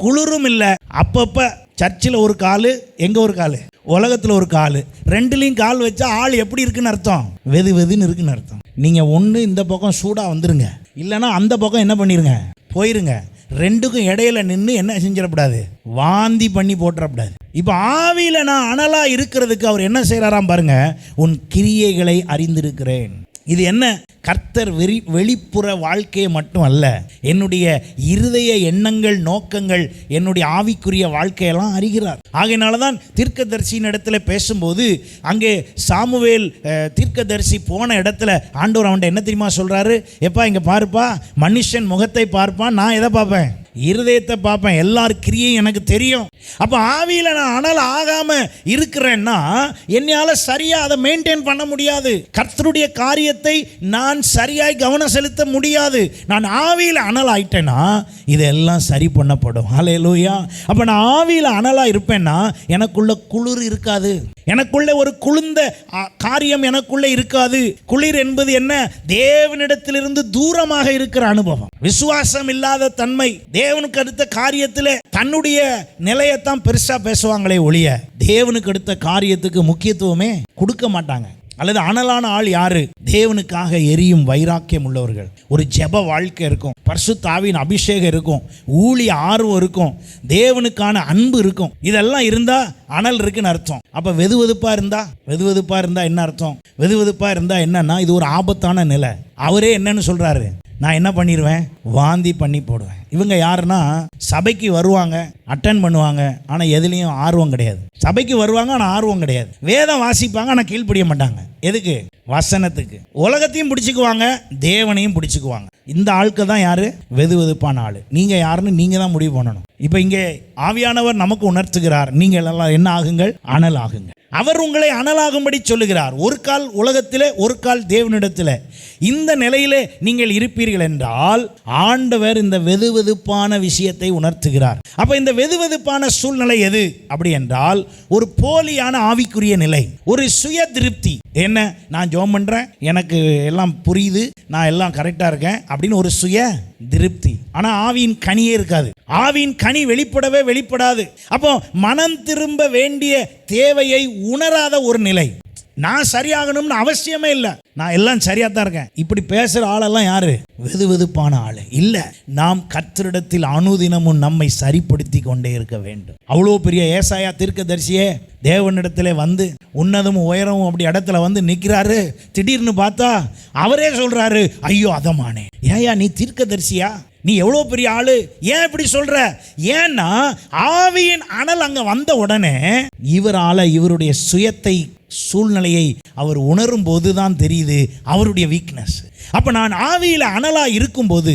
குளிரும் இல்லை. அப்பப்ப சர்ச்சில் ஒரு காலு, எங்க ஒரு காலு, உலகத்தில் ஒரு காலு, ரெண்டுலையும் கால் வச்சா ஆள் எப்படி இருக்குன்னு அர்த்தம்? வெது வெதுன்னு இருக்குன்னு அர்த்தம். நீங்க ஒன்று இந்த பக்கம் சூடா வந்துருங்க, இல்லைன்னா அந்த பக்கம் என்ன பண்ணிருங்க, போயிருங்க. ரெண்டுக்கும் இடையில நின்று என்ன செஞ்சிடக்கூடாது? வாந்தி பண்ணி போட்டுறக்கூடாது. இப்போ ஆவியில் நான் அனலா இருக்கிறதுக்கு அவர் என்ன செய்யறாராம் பாருங்க, உன் கிரியைகளை அறிந்திருக்கிறேன். இது என்ன? கர்த்தர் வெளிப்புற வாழ்க்கையை மட்டும் அல்ல, என்னுடைய இருதய எண்ணங்கள், நோக்கங்கள், என்னுடைய ஆவிக்குரிய வாழ்க்கையெல்லாம் அறிகிறார். ஆகையினால தான் தீர்க்கதரிசியின் இடத்துல பேசும்போது அங்கே சாமுவேல் தீர்க்கதரிசி போன இடத்துல ஆண்டவர் அவன்கிட்ட என்ன தெரியுமா சொல்கிறாரு? எப்பா இங்கே பாருப்பா, மனுஷன் முகத்தை பார்ப்பான், நான் எதை பார்ப்பேன்? இருதயத்தை பார்ப்பேன். எல்லார் கிரியையும் எனக்கு தெரியும். அப்போ ஆவியில் நான் அனல் ஆகாமல் இருக்கிறேன்னா என்னால் சரியாக அதை மெயின்டைன் பண்ண முடியாது. கர்த்தருடைய காரியத்தை நான் சரியாய் கவனம் செலுத்த முடியாது. நான் ஆவியில் அனல் ஆயிட்டேன்னா இதெல்லாம் சரி பண்ணப்படும். ஹல்லேலூயா. அப்போ நான் ஆவியில் அனலாக இருப்பேன்னா எனக்குள்ள குளிர் இருக்காது, எனக்குள்ள ஒரு குளிர்ந்த காரியம் எனக்குள்ள இருக்காது. குளிர் என்பது என்ன? தேவனிடத்திலிருந்து தூரமாக இருக்கிற அனுபவம், விசுவாசம் இல்லாத தன்மை. தேவனுக்கு அடுத்த காரியத்தில் தன்னுடைய நிலையத்தான் பெருசா பேசுவாங்களே ஒழிய தேவனுக்கு அடுத்த காரியத்துக்கு முக்கியத்துவமே கொடுக்க மாட்டாங்க. அல்லது அனலான ஆள் யாரு? தேவனுக்காக எரியும் வைராக்கியம் உள்ளவர்கள். ஒரு ஜெப வாழ்க்கை இருக்கும், பரிசுத்த ஆவியின் அபிஷேகம் இருக்கும், ஊழிய ஆர்வம் இருக்கும், தேவனுக்கான அன்பு இருக்கும். இதெல்லாம் இருந்தா அனல் இருக்குன்னு அர்த்தம். அப்ப வெதுவெதுப்பா இருந்தா என்ன அர்த்தம்? வெதுவெதுப்பா இருந்தா என்னன்னா இது ஒரு ஆபத்தான நிலை. அவரே என்னன்னு சொல்றாரு? நான் என்ன பண்ணிடுவேன்? வாந்தி பண்ணி போடுவேன். இவங்க யாருன்னா சபைக்கு வருவாங்க, அட்டன் பண்ணுவாங்க, ஆனால் எதுலேயும் ஆர்வம் கிடையாது. சபைக்கு வருவாங்க ஆனால் ஆர்வம் கிடையாது. வேதம் வாசிப்பாங்க ஆனால் கீழ்ப்படிய மாட்டாங்க. எதுக்கு? வசனத்துக்கு. உலகத்தையும் பிடிச்சிக்குவாங்க, தேவனையும் பிடிச்சிக்குவாங்க. இந்த ஆட்கள் தான் யாரு? வெதுவெதுப்பான ஆள். நீங்கள் யாருன்னு நீங்கள் தான் முடிவு பண்ணணும். இப்போ இங்கே ஆவியானவர் நமக்கு உணர்த்துகிறார், நீங்கள் எல்லாம் என்ன ஆகுங்கள்? அனல் ஆகுங்கள். அவர் உங்களை அனலாகும்படி சொல்லுகிறார். ஒரு கால் உலகத்திலே, ஒரு கால் தேவனிடத்தில். இந்த நிலையிலே நீங்கள் இருப்பீர்கள் என்றால் ஆண்டவர் இந்த வெதுவெதுப்பான விஷயத்தை உணர்த்துகிறார். அப்ப இந்த வெதுவெதுப்பான சூழ்நிலை எது அப்படி என்றால் ஒரு போலியான ஆவிக்குரிய நிலை, ஒரு சுய திருப்தி. என்ன, நான் ஜெபம் பண்றேன், எனக்கு எல்லாம் புரியுது, நான் எல்லாம் கரெக்டா இருக்கேன் அப்படின்னு ஒரு சுய திருப்தி. ஆனா ஆவியின் கனியே இருக்காது. ஆவியின் கனி வெளிப்படாது. அப்போ மனம் திரும்ப வேண்டிய தேவையை உணராத ஒரு நிலை. நான் சரியாகணும்னு அவசியமே இல்லை, நான் எல்லாம் சரியா தான் இருக்கேன். இப்படி பேசுற ஆளெல்லாம் யாரு? வெதுவெதுப்பான ஆளு இல்ல. நாம் கர்த்தரிடத்தில் அனுதினமும் நம்மை சரிப்படுத்தி கொண்டே இருக்க வேண்டும். அவ்வளோ பெரிய ஏசாயா தீர்க்கதரிசியே தேவனிடத்துல வந்து உன்னதமும் உயரமும் அப்படி இடத்துல வந்து நிற்கிறாரு. திடீர்னு பார்த்தா அவரே சொல்றாரு, ஐயோ அதமானே, ஏயா நீ தீர்க்கதரிசியா? நீ எவ்வளோ பெரிய ஆளு, ஏன் இப்படி சொல்ற? ஏன்னா ஆவியின் அனல் அங்க வந்த உடனே இவருடைய சுயத்தை, சூழ்நிலையை அவர் உணரும் போது தான் தெரியுது அவருடைய வீக்னஸ். அப்ப நான் ஆவியில் அனலா இருக்கும்போது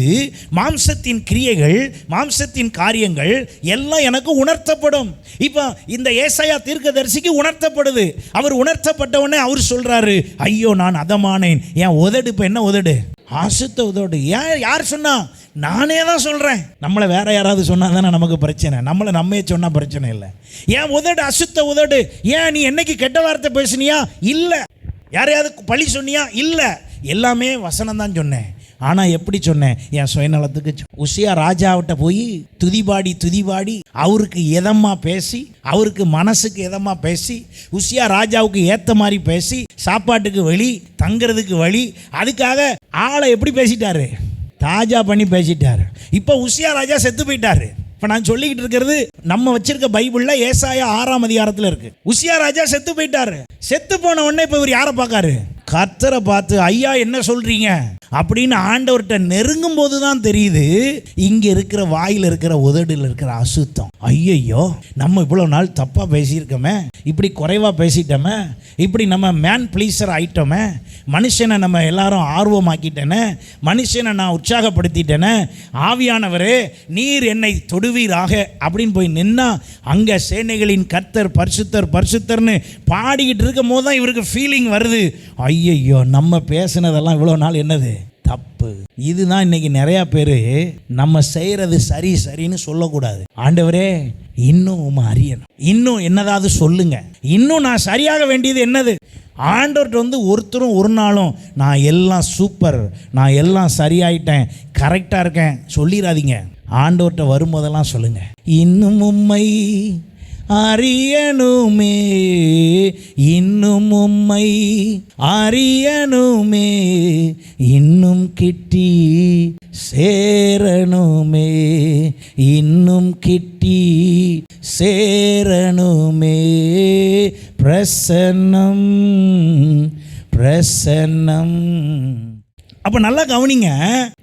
மாம்சத்தின் கிரியைகள், மாம்சத்தின் காரியங்கள் எல்லாம் எனக்கு உணர்த்தப்படும். இப்போ இந்த ஏசாயா தீர்க்கதரிசிக்கு உணர்த்தப்படுது. அவர் உணர்த்தப்பட்ட உடனே அவர் சொல்றாரு, ஐயோ நான் அதமானேன். என் உதடு இப்ப என்ன உதடு? அசுத்த உதடு. ஏன்? யார் சொன்னா? நானே தான் சொல்றேன். நம்மளை வேற யாராவது சொன்னா தானே நமக்கு பிரச்சனை. நம்மளை நம்மே சொன்னா பிரச்சனை இல்லை. ஏன் உதடு அசுத்த உதடு? ஏன் நீ என்னைக்கு கெட்ட வார்த்தை பேசுனியா? இல்லை. யாரையாவது பழி சொன்னியா? இல்லை. எல்லாமே வசனம் தான் சொன்னேன். ஆனால் எப்படி சொன்னேன்? என் சுயநலத்துக்கு. உசியா ராஜாவிட்ட போய் துதிபாடி அவருக்கு எதமா பேசி, அவருக்கு மனசுக்கு எதமா பேசி, உசியா ராஜாவுக்கு ஏற்ற மாதிரி பேசி, சாப்பாட்டுக்கு வழி, தங்கிறதுக்கு வழி, அதுக்காக ஆளை எப்படி பேசிட்டாரு? தாஜா பண்ணி பேசிட்டாரு. இப்போ உசியா ராஜா செத்து போயிட்டாரு. இப்போ நான் சொல்லிக்கிட்டு இருக்கிறது நம்ம வச்சிருக்க பைபிளில் ஏசாயா 6ஆம் அதிகாரத்தில் இருக்கு. உசியா ராஜா செத்து போயிட்டாரு. செத்து போன உடனே இப்போ இவர் யாரை பார்க்காரு? கர்த்தரை பார்த்து, ஐயா என்ன சொல்றீங்க அப்படின்னு ஆண்டவர்கிட்ட நெருங்கும் போது தான் தெரியுது இங்க இருக்கிற வாயில் இருக்கிற உதடில் இருக்கிற அசுத்தம். ஐயையோ, நம்ம இவ்வளவு நாள் தப்பா பேசியிருக்கோமே, இப்படி குறைவா பேசிட்டோமே, இப்படி நம்ம மேன் ப்ளீஸர் ஆயிட்டோமே, மனுஷனை நம்ம எல்லாரும் ஆர்வமாக்கிட்டேனே, மனுஷனை நான் உற்சாகப்படுத்திட்டேனே, ஆவியானவரே நீர் என்னை தொடுவீராக அப்படின்னு போய் நின்னா அங்க சேனைகளின் கர்த்தர் பரிசுத்தர் பரிசுத்தர்னு பாடிக்கிட்டு இருக்கும் போது தான் இவருக்கு ஃபீலிங் வருது, ஐயையோ நம்ம பேசுனதெல்லாம் இவ்வளோ நாள் என்னது தப்பு. இதுதான் இன்னைக்கு நிறைய பேர் நம்ம செய்யறது சரின்னு சொல்லக்கூடாது. ஆண்டவரே இன்னும் உம்மை அறியணும், இன்னும் என்னதாவது சொல்லுங்க, இன்னும் நான் சரியாக வேண்டியது என்னது? ஆண்டவர்கிட்ட வந்து ஒருத்தரும் ஒரு நாளும் நான் எல்லாம் சூப்பர், நான் எல்லாம் சரியாயிட்டேன், கரெக்டாக இருக்கேன் சொல்லிடாதீங்க. ஆண்டவர்கிட்ட வரும்போதெல்லாம் சொல்லுங்க, இன்னும் உம்மை அறியணுமே, இன்னும் உம்மை அறியணுமே, இன்னும் கிட்டி சேரணுமே, இன்னும் கிட்டி சேரணுமே, பிரசன்னம் பிரசன்னம். அப்போ நல்லா கவனிங்க.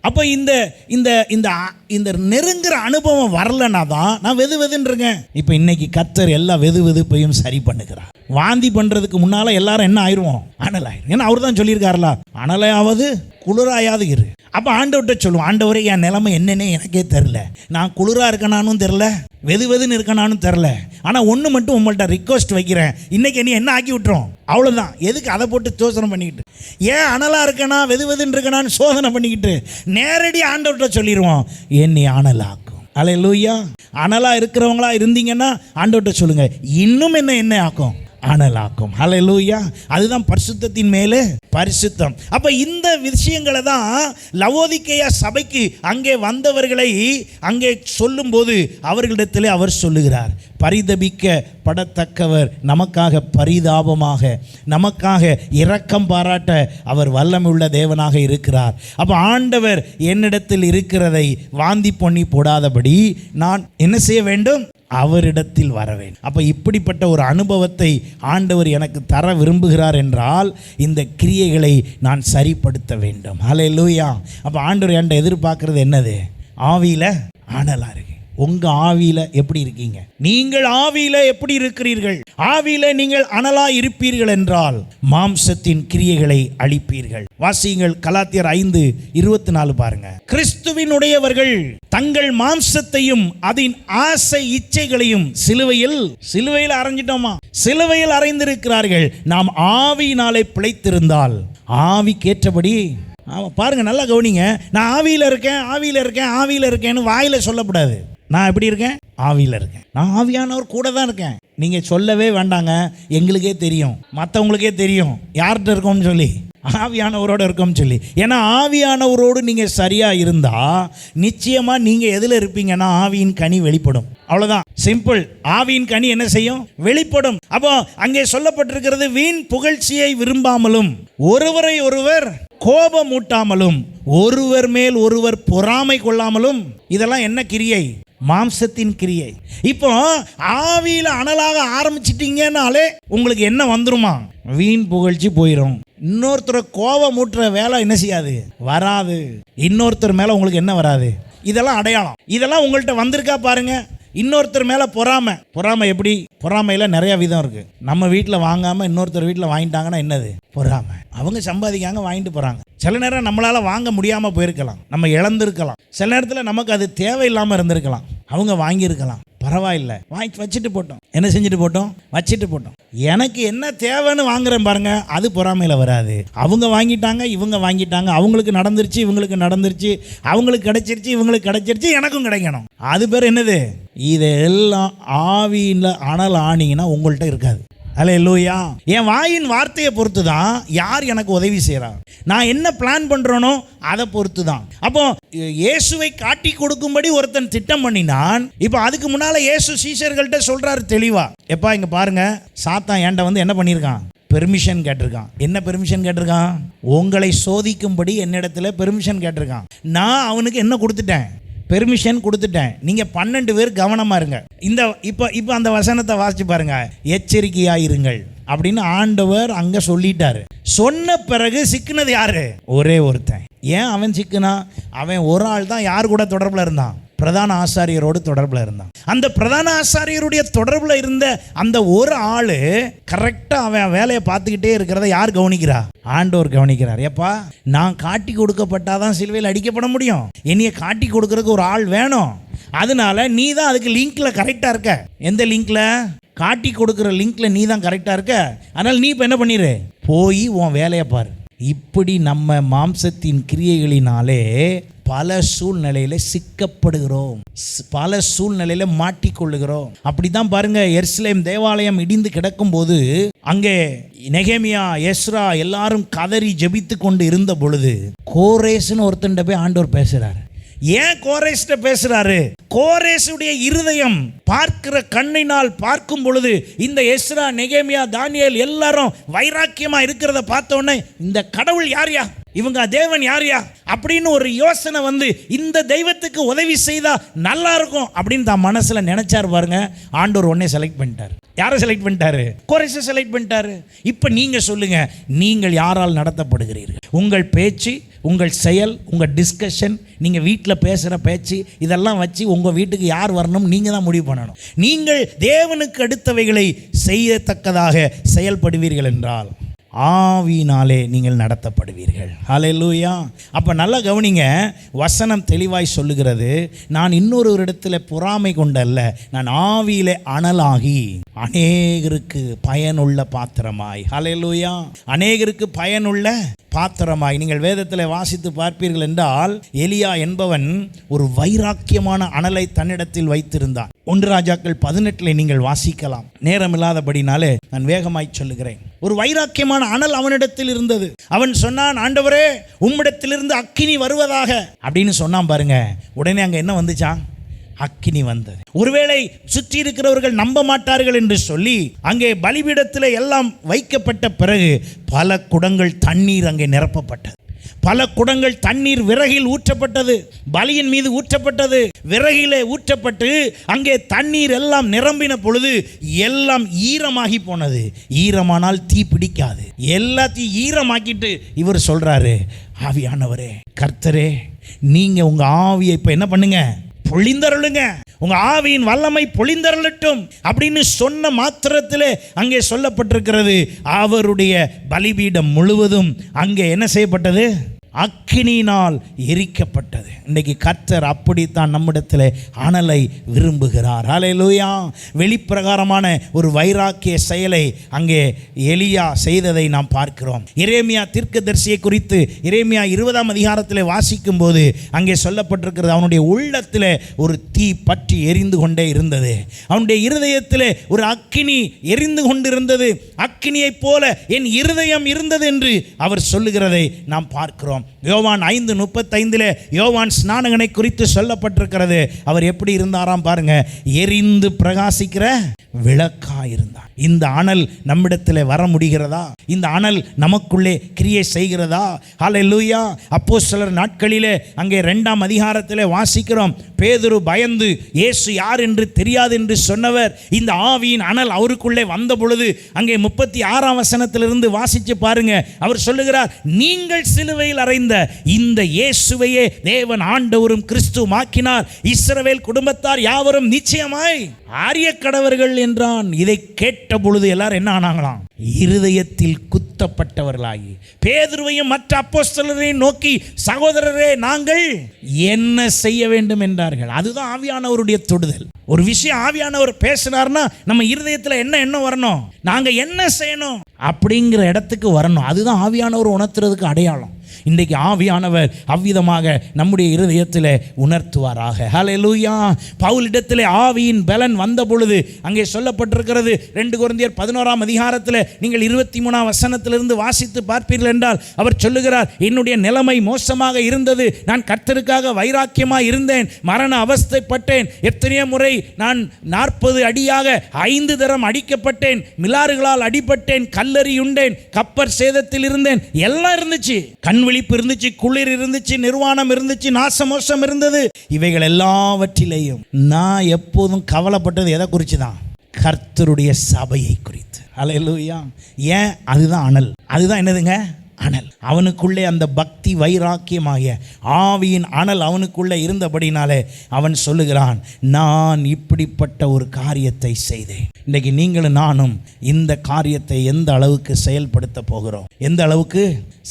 அப்போ இந்த இந்த இந்த இந்த நெருங்குற அனுபவம் வரலனா தான் நான் வெதுன்னு இருக்கேன். இப்போ இன்னைக்கு கர்த்தர் எல்லா வெதுப்பையும் சரி பண்ணுகிறார். வாந்தி பண்ணுறதுக்கு முன்னால் எல்லாரும் என்ன ஆயிடுவோம்? அனலாயிரும். ஏன்னா அவர் தான் சொல்லியிருக்காருல, அனலையாவது குளிராயாவது இரு. அப்போ ஆண்டவர்கிட்ட சொல்லுவோம், ஆண்டவரே என் நிலைமை என்னன்னே எனக்கே தெரில, நான் குளிராக இருக்கனானும் தெரில, வெதுன்னு இருக்கனானும் தெரில. ஆனால் ஒன்று மட்டும் உங்கள்கிட்ட ரிக்வஸ்ட் வைக்கிறேன், இன்னைக்கு நீ என்ன ஆக்கி விட்டுரும், அவ்வளோதான். எதுக்கு அதை போட்டு சோதனை பண்ணிக்கிட்டு, ஏன் அனலாக இருக்கனா வெதுன்னு இருக்கனான்னு சோதனை பண்ணிக்கிட்டு நேரடி ஆண்டவர்கிட்ட சொல்லிடுவோம், என்னை அனலாக்கும். அல்லேலூயா. அனலாக இருக்கிறவங்களா இருந்தீங்கன்னா ஆண்டவர்கிட்ட சொல்லுங்க, இன்னும் என்ன ஆக்கும், அனலாக்கும். அல்லேலூயா. அதுதான் பரிசுத்தத்தின் மேலே பரிசுத்தம். அப்போ இந்த விஷயங்களை தான் லவோதிக்கேயா சபைக்கு அங்கே வந்தவர்களை அங்கே சொல்லும்போது அவர்களிடத்தில் அவர் சொல்லுகிறார், பரிதபிக்கப்படத்தக்கவர் நமக்காக பரிதாபமாக, நமக்காக இரக்கம் பாராட்ட அவர் வல்லமையுள்ள தேவனாக இருக்கிறார். அப்போ ஆண்டவர் என்னிடத்தில் இருக்கிறதை வாந்தி பண்ணி போடாதபடி நான் என்ன செய்ய வேண்டும்? அவரிடத்தில் வர வேண்டும். அப்போ இப்படிப்பட்ட ஒரு அனுபவத்தை ஆண்டவர் எனக்கு தர விரும்புகிறார் என்றால் இந்த கிரியைகளை நான் சரிப்படுத்த வேண்டும். அல்லேலூயா. அப்போ ஆண்டவர் என்கிட்ட எதிர்பார்க்கறது என்னது? ஆவியில் அனலா இருக்கு. உங்க ஆவியில எப்படி இருக்கீங்க? நீங்கள் ஆவியில எப்படி இருக்கிறீர்கள்? ஆவியில நீங்கள் அனலா இருப்பீர்கள் என்றால் மாம்சத்தின் கிரியைகளை அழிப்பீர்கள். வாசியுங்கள் கலாத்தியர் 5:24 பாருங்க. கிறிஸ்துவினுடையவர்கள் தங்கள் மாம்சத்தையும் அதன் ஆசை இச்சைகளையும் சிலுவையில் அறைஞ்சிட்டோமா? சிலுவையில் அறைந்திருக்கிறார்கள். நாம் ஆவியினாலே பிழைத்திருந்தால் ஆவிக்கேற்றபடி பாருங்க, நல்லா கவனிங்க. நான் ஆவியில் இருக்கேன்னு வாயில சொல்லக்கூடாது. நான் எப்படி இருக்கேன்? ஆவியில் இருக்கேன். நான் ஆவியானவர் கூட தான் இருக்கேன். நீங்கள் சொல்லவே வேண்டாங்க, எங்களுக்கே தெரியும், மற்றவங்களுக்கே தெரியும் யார்கிட்ட இருக்கோம்னு சொல்லி, ஆவியானவரோடு இருக்கோம்னு சொல்லி. ஏன்னா ஆவியானவரோடு நீங்கள் சரியாக இருந்தால் நிச்சயமாக நீங்கள் எதில் இருப்பீங்கன்னா ஆவியின் கனி வெளிப்படும். அவ்வளோதான், சிம்பிள். ஆவியின் கனி என்ன செய்யும்? வெளிப்படும். அப்போ அங்கே சொல்லப்பட்டிருக்கிறது, வீண் புகழ்ச்சியை விரும்பாமலும் ஒருவரை ஒருவர் கோபமூட்டாமலும் ஒருவர் மேல் ஒருவர் பொறாமை கொள்ளாமலும். இதெல்லாம் என்ன கிரியை? மாம்சத்தின் கிரியை. இப்போ ஆவியில் அனலாக ஆரம்பிச்சிட்டீங்கன்னாலே உங்களுக்கு என்ன வந்துருமா? வீண் புகழ்ச்சி போயிடும். இன்னொருத்தரை கோபமூட்டுற வேலை என்ன செய்யாது? வராது. இன்னொருத்தர் மேலே உங்களுக்கு என்ன வராது? இதெல்லாம் அடையாளம். இதெல்லாம் உங்கள்கிட்ட வந்திருக்கா பாருங்க. இன்னொருத்தர் மேலே பொறாமை எப்படி? பொறாமையில் நிறைய விதம் இருக்குது. நம்ம வீட்டில் வாங்காமல் இன்னொருத்தர் வீட்டில் வாங்கிட்டாங்கன்னா என்னது? பொறாமை. அவங்க சம்பாதிக்காங்க, வாங்கிட்டு போகிறாங்க. சில நேரம் நம்மளால் வாங்க முடியாமல் போயிருக்கலாம், நம்ம இழந்திருக்கலாம். சில நேரத்தில் நமக்கு அது தேவையில்லாமல் இருந்திருக்கலாம், அவங்க வாங்கியிருக்கலாம். பரவாயில்லை, வாங்கி வச்சுட்டு போட்டோம். என்ன செஞ்சுட்டு போட்டோம்? வச்சுட்டு போட்டோம். எனக்கு என்ன தேவைன்னு வாங்குறேன் பாருங்க, அது பொறாமையில் வராது. அவங்க வாங்கிட்டாங்க, இவங்க வாங்கிட்டாங்க, அவங்களுக்கு நடந்துருச்சு, இவங்களுக்கு நடந்துருச்சு, அவங்களுக்கு கிடைச்சிருச்சு, இவங்களுக்கு கிடைச்சிருச்சு, எனக்கும் கிடைக்கணும். அது பேர் என்னது? இதெல்லாம் ஆவியில் அனல் ஆனீங்கன்னா உங்கள்கிட்ட இருக்காது. அல்லேலூயா. என் வாயின் வார்த்தையை பொறுத்து தான் யார் எனக்கு உதவி செய்கிறான், நான் என்ன பிளான் பண்ணுறேனோ அதை பொறுத்து தான். அப்போ இயேசுவை காட்டி கொடுக்கும்படி ஒருத்தன் திட்டம் பண்ணினான். இப்போ அதுக்கு முன்னால் இயேசு சீஷர்கள்ட்ட சொல்கிறாரு தெளிவா, எப்பா இங்கே பாருங்க, சாத்தான் ஏன்ட்ட வந்து என்ன பண்ணியிருக்கான்? பெர்மிஷன் கேட்டிருக்கான். என்ன பெர்மிஷன் கேட்டிருக்கான்? உங்களை சோதிக்கும்படி என்னிடத்துல பெர்மிஷன் கேட்டிருக்கான். நான் அவனுக்கு என்ன கொடுத்துட்டேன்? பெர்மிஷன் கொடுத்துட்டேன். நீங்கள் 12 பேர் கவனமாக இருங்க. இப்போ அந்த வசனத்தை வாசிச்சு பாருங்க. எச்சரிக்கையாயிருங்கள் அப்படின்னு ஆண்டவர் அங்கே சொல்லிட்டாரு. சொன்ன பிறகு சிக்கினது யாரு? ஒரே ஒருத்தன். ஏன் அவன் சிக்கினா? அவன் ஒரு ஆள் தான் யார் கூட தொடர்பில் இருந்தான்? பிரதான ஆசாரியரோடு தொடர்பில் இருந்தான். அந்த பிரதான ஆசாரியருடைய தொடர்பில் இருந்த அந்த ஒரு ஆள் கரெக்டாக அவன் வேலையை பார்த்துக்கிட்டே இருக்கிறத யார் கவனிக்கிறா? ஆண்டவர் கவனிக்கிறார். ஏப்பா, நான் காட்டி கொடுக்கப்பட்டாதான் சிலுவையில் அடிக்கப்பட முடியும். என்னைய காட்டி கொடுக்கறதுக்கு ஒரு ஆள் வேணும். அதனால நீ தான் அதுக்கு லிங்க்ல கரெக்டாக இருக்க. எந்த லிங்க்ல? காட்டி கொடுக்குற லிங்க்ல நீ தான் கரெக்டாக இருக்க. அதனால் நீ இப்போ என்ன பண்ணிடு? போய் உன் வேலையை பாரு. இப்படி நம்ம மாம்சத்தின் கிரியைகளினாலே பல சூழ்நிலையில் சிக்கப்படுகிறோம், பல சூழ்நிலையில் மாட்டிக்கொள்ளுகிறோம். அப்படிதான் பாருங்க, எருசலேம் தேவாலயம் இடிந்து கிடக்கும் போது அங்கே நெகேமியா, எஸ்ரா எல்லாரும் கதறி ஜெபித்து கொண்டு இருந்த பொழுது கோரேஸ்னு ஒருத்தன்ட்ட போய் ஆண்டவர் பேசுறாரு. ஏன் கோரேஸ்ட பேசுறாரு? கோரேசுடைய இருதயம் பார்க்கிற கண்ணினால் பார்க்கும் பொழுது இந்த எஸ்ரா, நெகேமியா, தானியேல் எல்லாரும் வைராக்கியமா இருக்கிறத பார்த்த உடனே இந்த கடவுள் யார்யா, இவங்க தேவன் யார்யா அப்படின்னு ஒரு யோசனை வந்து இந்த தெய்வத்துக்கு உதவி செய்தா நல்லா இருக்கும் அப்படின்னு தான் மனசுல நினைச்சார் பாருங்க. ஆண்டவர் உடனே செலக்ட் பண்ணிட்டார். யாரை செலக்ட் பண்ணிட்டாரு? கோரேசை செலக்ட் பண்ணிட்டாரு. இப்போ நீங்கள் சொல்லுங்க, நீங்கள் யாரால் நடத்தப்படுகிறீர்கள்? உங்கள் பேச்சு, உங்கள் செயல், உங்கள் டிஸ்கஷன், நீங்கள் வீட்டில் பேசுகிற பேச்சு, இதெல்லாம் வச்சு உங்கள் வீட்டுக்கு யார் வரணும் நீங்கள் தான் முடிவு பண்ணணும். நீங்கள் தேவனுக்கு அடுத்தவைகளை செய்யத்தக்கதாக செயல்படுவீர்கள் என்றால் ஆவியினாலே நீங்கள் நடத்தப்படுவீர்கள். ஹல்லேலூயா. அப்போ நல்லா கவனிங்க, வசனம் தெளிவாய் சொல்லுகிறது, நான் இன்னொரு பொறாமை கொண்டல்ல, நான் ஆவியிலே அனலாகி அநேகருக்கு பயனுள்ள பாத்திரமாய். ஹல்லேலூயா. அநேகருக்கு பயனுள்ள பாத்திரமாய். நீங்கள் வேதத்தில் வாசித்து பார்ப்பீர்கள் என்றால், எலியா என்பவன் ஒரு வைராக்கியமான அனலை தன்னிடத்தில் வைத்திருந்தான். 1 ராஜாக்கள் 18 நீங்கள் வாசிக்கலாம். நேரம் இல்லாதபடினாலே நான் வேகமாய் சொல்லுகிறேன். ஒரு வைராக்கியமான அனல் அவனிடத்தில் இருந்தது. அவன் சொன்னான், ஆண்டவரே உம்மிடத்திலிருந்து அக்கினி வருவதாக அப்படின்னு சொன்னான் பாருங்க. உடனே அங்கே என்ன வந்துச்சான்? அக்கினி வந்தது. ஒருவேளை சுற்றி இருக்கிறவர்கள் நம்ப மாட்டார்கள் என்று சொல்லி அங்கே பலிபீடத்தில் எல்லாம் வைக்கப்பட்ட பிறகு பல குடங்கள் தண்ணீர் அங்கே நிரப்பப்பட்டது. பல குடங்கள் தண்ணீர் விறகில் ஊற்றப்பட்டது, பலியின் மீது ஊற்றப்பட்டது, விறகிலே ஊற்றப்பட்டு அங்கே தண்ணீர் எல்லாம் நிரம்பின பொழுது எல்லாம் ஈரமாகி போனது. ஈரமானால் தீ பிடிக்காது. எல்லாத்தையும் ஈரமாக்கிட்டு இவர் சொல்றாரு, ஆவியானவரே, கர்த்தரே, நீங்க உங்க ஆவியை இப்ப என்ன பண்ணுங்க? பொழிந்தருளுங்க. உங்க ஆவியின் வல்லமை பொழிந்தருளட்டும் அப்படின்னு சொன்ன மாத்திரத்திலே அங்கே சொல்லப்பட்டிருக்கிறது, அவருடைய பலிபீடம் முழுவதும் அங்கே என்ன செய்யப்பட்டது? அக்கினியினால் எரிக்கப்பட்டது. இன்றைக்கு கர்த்தர் அப்படித்தான் நம்மிடத்தில் அனலை விரும்புகிறார். ஹல்லேலூயா. வெளிப்பிரகாரமான ஒரு வைராக்கிய செயலை அங்கே எலியா செய்ததை நாம் பார்க்கிறோம். எரேமியா தீர்க்கதரிசியை குறித்து எரேமியா 20ஆம் அதிகாரத்தில் வாசிக்கும் போது அங்கே சொல்லப்பட்டிருக்கிறது, அவனுடைய உள்ளத்தில் ஒரு தீ பற்றி எரிந்து கொண்டே இருந்தது. அவனுடைய இருதயத்தில் ஒரு அக்கினி எரிந்து கொண்டிருந்தது. அக்கினியைப் போல என் இருதயம் இருந்தது என்று அவர் சொல்லுகிறதை நாம் பார்க்கிறோம். யோவான் 5:35 யோவான் ஸ்நானகனை குறித்து சொல்லப்பட்டிருக்கிறது. அவர் எப்படி இருந்தாராம் பாருங்க, எரிந்து பிரகாசிக்கிற விளக்காயிருந்தார். இந்த அனல் நம்மிடத்தில் வர முடிகிறதா? இந்த அனல் நமக்குள்ளே கிரியை செய்கிறதா? ஹல்லேலூயா. அப்போஸ்தலர் நாட்களிலே அங்கே 2ஆம் அதிகாரத்தில் வாசிக்கிறோம், பேதுரு பயந்து இயேசு யார் என்று தெரியாது என்று சொன்னவர், இந்த ஆவியின் அனல் அவருக்குள்ளே வந்த பொழுது அங்கே 36ஆம் வசனத்திலிருந்து வாசிச்சு பாருங்க. அவர் சொல்லுகிறார், நீங்கள் சிலுவையில் அறைந்த இந்த இயேசுவையே தேவன் ஆண்டவரும் கிறிஸ்துவாக்கினார், இஸ்ரவேல் குடும்பத்தார் யாவரும் நிச்சயமாய் ஆரியக்கடவர்கள் என்றான். இதை கேட்ட பொழுது எல்லாரும் என்ன ஆனாங்களாம்? இருதயத்தில் குத்தப்பட்டவர்களாகி பேதுருவையும் மற்ற அப்போஸ்தலரையும் நோக்கி, சகோதரரே, நாங்கள் என்ன செய்ய வேண்டும் என்றார்கள். அதுதான் ஆவியானவருடைய தொடுதல். ஒரு விஷயம் ஆவியானவர் பேசினார்னா நம்ம இருதயத்தில் என்ன எண்ணம் வரணும்? நாங்க என்ன செய்யணும் அப்படிங்கிற இடத்துக்கு வரணும். அதுதான் ஆவியானவர் உணர்த்துறதுக்கு அடையாளம். இன்றைக்கு ஆவியானவர் அவ்விதமாக நம்முடைய இருதயத்தில் உணர்த்துவாராக. ஹல்லேலூயா. பவுலிடத்தில் ஆவியின் பலன் வந்த பொழுது அங்கே சொல்லப்பட்டிருக்கிறது, 2 கொரிந்தியர் 11ஆம் அதிகாரத்தில் நீங்கள் 23ஆம் வசனத்திலிருந்து வாசித்து பார்ப்பீர்கள் என்றால் அவர் சொல்லுகிறார், என்னுடைய நிலைமை மோசமாக இருந்தது, நான் கர்த்தருக்காக வைராக்கியமாக இருந்தேன், மரண அவஸ்தைப்பட்டேன், எத்தனையோ முறை நான் 40 அடியாக 5 தரம் அடிக்கப்பட்டேன், மிலாறுகளால் அடிபட்டேன், கல்லறியுண்டேன், கப்பர் சேதத்தில் இருந்தேன், எல்லாம் இருந்துச்சு. விழிப்பு இருந்துச்சு, குளிர் இருந்துச்சு, நிர்வாணம் இருந்துச்சு, நாசமோசம் இருந்தது. இவைகள் எல்லாவற்றிலேயும் நான் எப்போதும் கவலைப்பட்டது எதை குறித்து தான்? கர்த்தருடைய சபையை குறித்து. ஹல்லேலூயா. ஏன்? அதுதான் அனல். அதுதான் என்னதுங்க? அனல். அவனுக்குள்ளே அந்த பக்தி வைராக்கியமாகிய ஆவியின் அனல் அவனுக்குள்ளே இருந்தபடினாலே அவன் சொல்லுகிறான், நான் இப்படிப்பட்ட ஒரு காரியத்தை செய்தேன். இன்றைக்கு நீங்களும் நானும் இந்த காரியத்தை எந்த அளவுக்கு செயல்படுத்த போகிறோம்? எந்த அளவுக்கு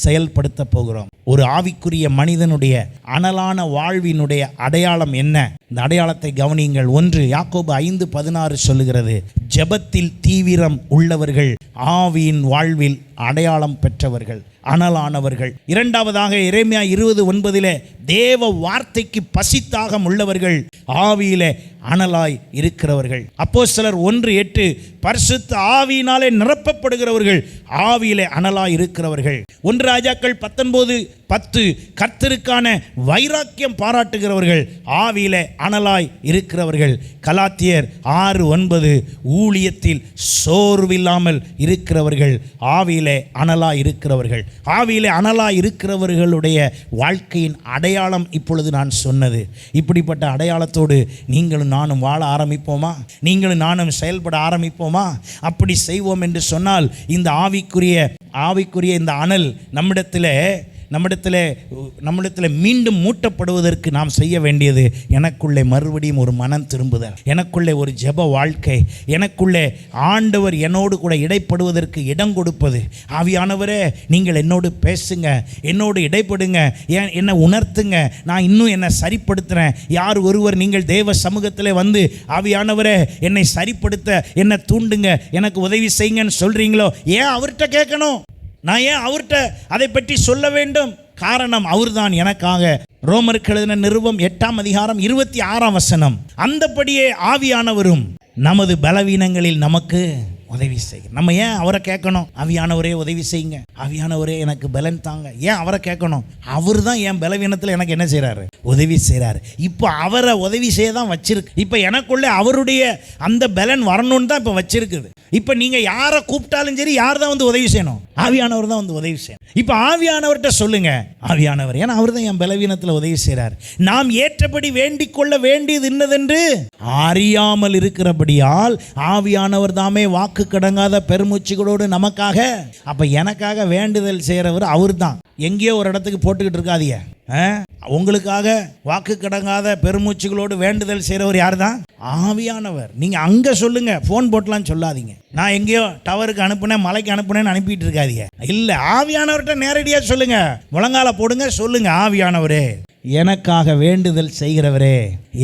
செயல்படுத்த போகிறோம்? ஒரு ஆவிக்குரிய மனிதனுடைய அனலான வாழ்வினுடைய அடையாளம் என்ன? இந்த அடையாளத்தை கவனியுங்கள். 1 யாக்கோபு 5:16 சொல்லுகிறது, ஜெபத்தில் தீவிரம் உள்ளவர்கள் ஆவியின் வாழ்வில் அடையாளம் பெற்றவர்கள், அனலானவர்கள். 2வதாக எரேமியா 20:9 தேவ வார்த்தைக்கு பசித்தாகம் உள்ளவர்கள், ஆவியிலே அனலாய் இருக்கிறவர்கள். அப்போஸ்தலர் 1:8 பரிசுத்த ஆவியினாலே நிரப்பப்படுகிறவர்கள், ஆவியிலே அனலாய் இருக்கிறவர்கள். 1 ராஜாக்கள் 19:10 கர்த்தருக்கான வைராக்கியம் பாராட்டுகிறவர்கள், ஆவியிலே அனலாய் இருக்கிறவர்கள். கலாத்தியர் 6:9 ஊழியத்தில் சோர்வில்லாமல் இருக்கிறவர்கள், ஆவியிலே அனலாய் இருக்கிறவர்கள். ஆவியிலே அனலாய் இருக்கிறவர்களுடைய வாழ்க்கையின் அடையாளம் இப்பொழுது நான் சொன்னது. இப்படிப்பட்ட அடையாளத்தோடு நீங்களும் நானும் வாழ ஆரம்பிப்போமா? நீங்களும் நானும் செயல்பட ஆரம்பிப்போமா? செய்வோமா? அப்படி செய்வோம் என்று சொன்னால் இந்த ஆவிக்குரிய இந்த அனல் நம்மிடத்தில் மீண்டும் மூட்டப்படுவதற்கு நாம் செய்ய வேண்டியது, எனக்குள்ளே மறுபடியும் ஒரு மனம் திரும்புதல், எனக்குள்ளே ஒரு ஜெப வாழ்க்கை, எனக்குள்ளே ஆண்டவர் என்னோடு கூட இடைப்படுவதற்கு இடம் கொடுப்பது. ஆவியானவரே, நீங்கள் என்னோடு பேசுங்க, என்னோடு இடைப்படுங்க, என்னை உணர்த்துங்க, நான் இன்னும் என்னை சரிப்படுத்துகிறேன். யார் ஒருவர் நீங்கள் தேவ சமூகத்தில் வந்து ஆவியானவரே என்னை சரிப்படுத்த என்னை தூண்டுங்க, எனக்கு உதவி செய்யுங்கன்னு சொல்கிறீங்களோ, ஏன் அவர்கிட்ட கேட்கணும்? நான் ஏன் அவர்கிட்ட அதை பற்றி சொல்ல வேண்டும்? காரணம், அவர்தான் எனக்காக. ரோமருக்கு எழுதின நிருபம் 8ஆம் அதிகாரம் 26ஆம் வசனம், அந்தபடியே ஆவியானவரும் நமது பலவீனங்களில் நமக்கு உதவி செய்ய. நம்ம ஏன் அவரை கேட்கணும்? ஆவியானவரே உதவி செய்யுங்க, ஆவியானவரே எனக்கு பலன் தாங்க. ஏன் அவரை கேட்கணும்? அவர் தான் என் பலவீனத்தில் எனக்கு என்ன செய்கிறாரு? உதவி செய்கிறாரு. இப்போ அவரை உதவி செய்ய தான் வச்சிருக்கு. இப்போ எனக்குள்ளே அவருடைய அந்த பலன் வரணும்னு தான் இப்போ வச்சிருக்குது. இப்போ நீங்கள் யாரை கூப்பிட்டாலும் சரி, யார் தான் வந்து உதவி செய்யணும்? ஆவியானவர் தான் வந்து உதவி செய்யணும். இப்போ ஆவியானவர்கிட்ட சொல்லுங்க, ஆவியானவர், ஏன்னா அவர் தான் என் பலவீனத்தில் உதவி செய்கிறார். நாம் ஏற்றபடி வேண்டிக் கொள்ள வேண்டியது இன்னதென்று அறியாமல் இருக்கிறபடியால் ஆவியானவர் தாமே வாக்கு கடங்காத பெருமூச்சுகளோடு நமக்காக. அப்ப எனக்காக வேண்டுதல் செய்கிறவர் அவர் தான். எங்கேயோ ஒரு இடத்துக்கு போட்டுக்கிட்டு இருக்காதீங்க. உங்களுக்காக வாக்கு கடங்காத பெருமூச்சுகளோடு வேண்டுதல் செய்கிறவர் யார் தான்? ஆவியானவர். நீங்க அங்க சொல்லுங்க, போன் போட்டலாம் சொல்லாதீங்க. நான் எங்கேயோ டவருக்கு அனுப்புனேன், மலைக்கு அனுப்புனேன்னு அனுப்பிட்டு இருக்காதீங்க. இல்ல, ஆவியானவர்கிட்ட நேரடியாக சொல்லுங்க, முழங்கால போடுங்க, சொல்லுங்க, ஆவியானவரே எனக்காக வேண்டுதல் செய்கிறவரே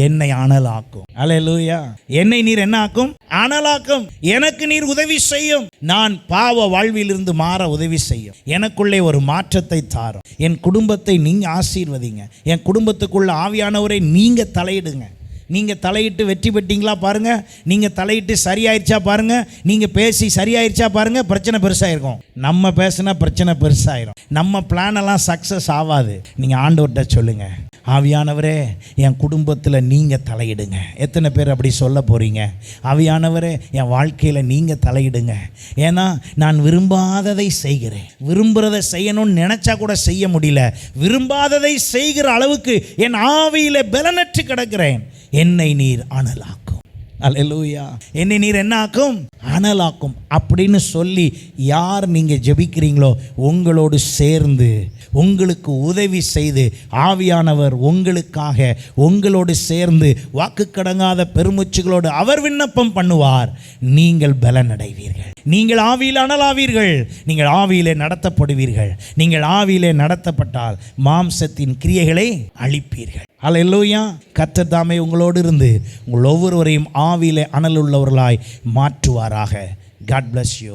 என்னை அனலாக்கும். அல்லேலூயா. என்னை நீர் என்ன ஆக்கும்? அனலாக்கும். எனக்கு நீர் உதவி செய்யும். நான் பாவ வாழ்விலிருந்து மாற உதவி செய்யும். எனக்குள்ளே ஒரு மாற்றத்தை தாரும். என் குடும்பத்தை நீங்க ஆசீர்வதிங்க. என் குடும்பத்துக்குள்ள ஆவியானவரை நீங்க தலையிடுங்க. நீங்கள் தலையிட்டு வெற்றி பெற்றீங்களா பாருங்க, நீங்கள் தலையிட்டு சரியாயிருச்சா பாருங்க, நீங்கள் பேசி சரியாயிருச்சா பாருங்க, பிரச்சனை பெருசாயிருக்கும். நம்ம பேசினா பிரச்சனை பெருசாயிரும். நம்ம பிளான் எல்லாம் சக்ஸஸ் ஆகாது. நீங்கள் ஆண்டவர்கிட்ட சொல்லுங்க, ஆவியானவரே என் குடும்பத்தில் நீங்கள் தலையிடுங்க. எத்தனை பேர் அப்படி சொல்ல போகிறீங்க? ஆவியானவரே என் வாழ்க்கையில் நீங்கள் தலையிடுங்க. ஏன்னா நான் விரும்பாததை செய்கிறேன். விரும்புகிறதை செய்யணும்னு நினச்சா கூட செய்ய முடியல. விரும்பாததை செய்கிற அளவுக்கு என் ஆவியில் பலனற்று கிடக்கிறேன். என்னை நீர் அனலாக்கும். அல்லேலூயா. என்னை நீர் என்ன ஆக்கும்? அனலாக்கும். அப்படின்னு சொல்லி யார் நீங்கள் ஜெபிக்கிறீங்களோ உங்களோடு சேர்ந்து உங்களுக்கு உதவி செய்து ஆவியானவர் உங்களுக்காக உங்களோடு சேர்ந்து வாக்கு கடங்காத பெருமூச்சுகளோடு அவர் விண்ணப்பம் பண்ணுவார். நீங்கள் பலன் அடைவீர்கள். நீங்கள் ஆவியில் அனலாவீர்கள். நீங்கள் ஆவியிலே நடத்தப்படுவீர்கள். நீங்கள் ஆவியிலே நடத்தப்பட்டால் மாம்சத்தின் கிரியைகளை அழிப்பீர்கள். அல்லேலூயா. கர்த்தர் தாமே உங்களோடு இருந்து உங்கள் ஒவ்வொருவரையும் ஆவியிலே அனலுள்ளவர்களாய் மாற்றுவாராக. God bless you.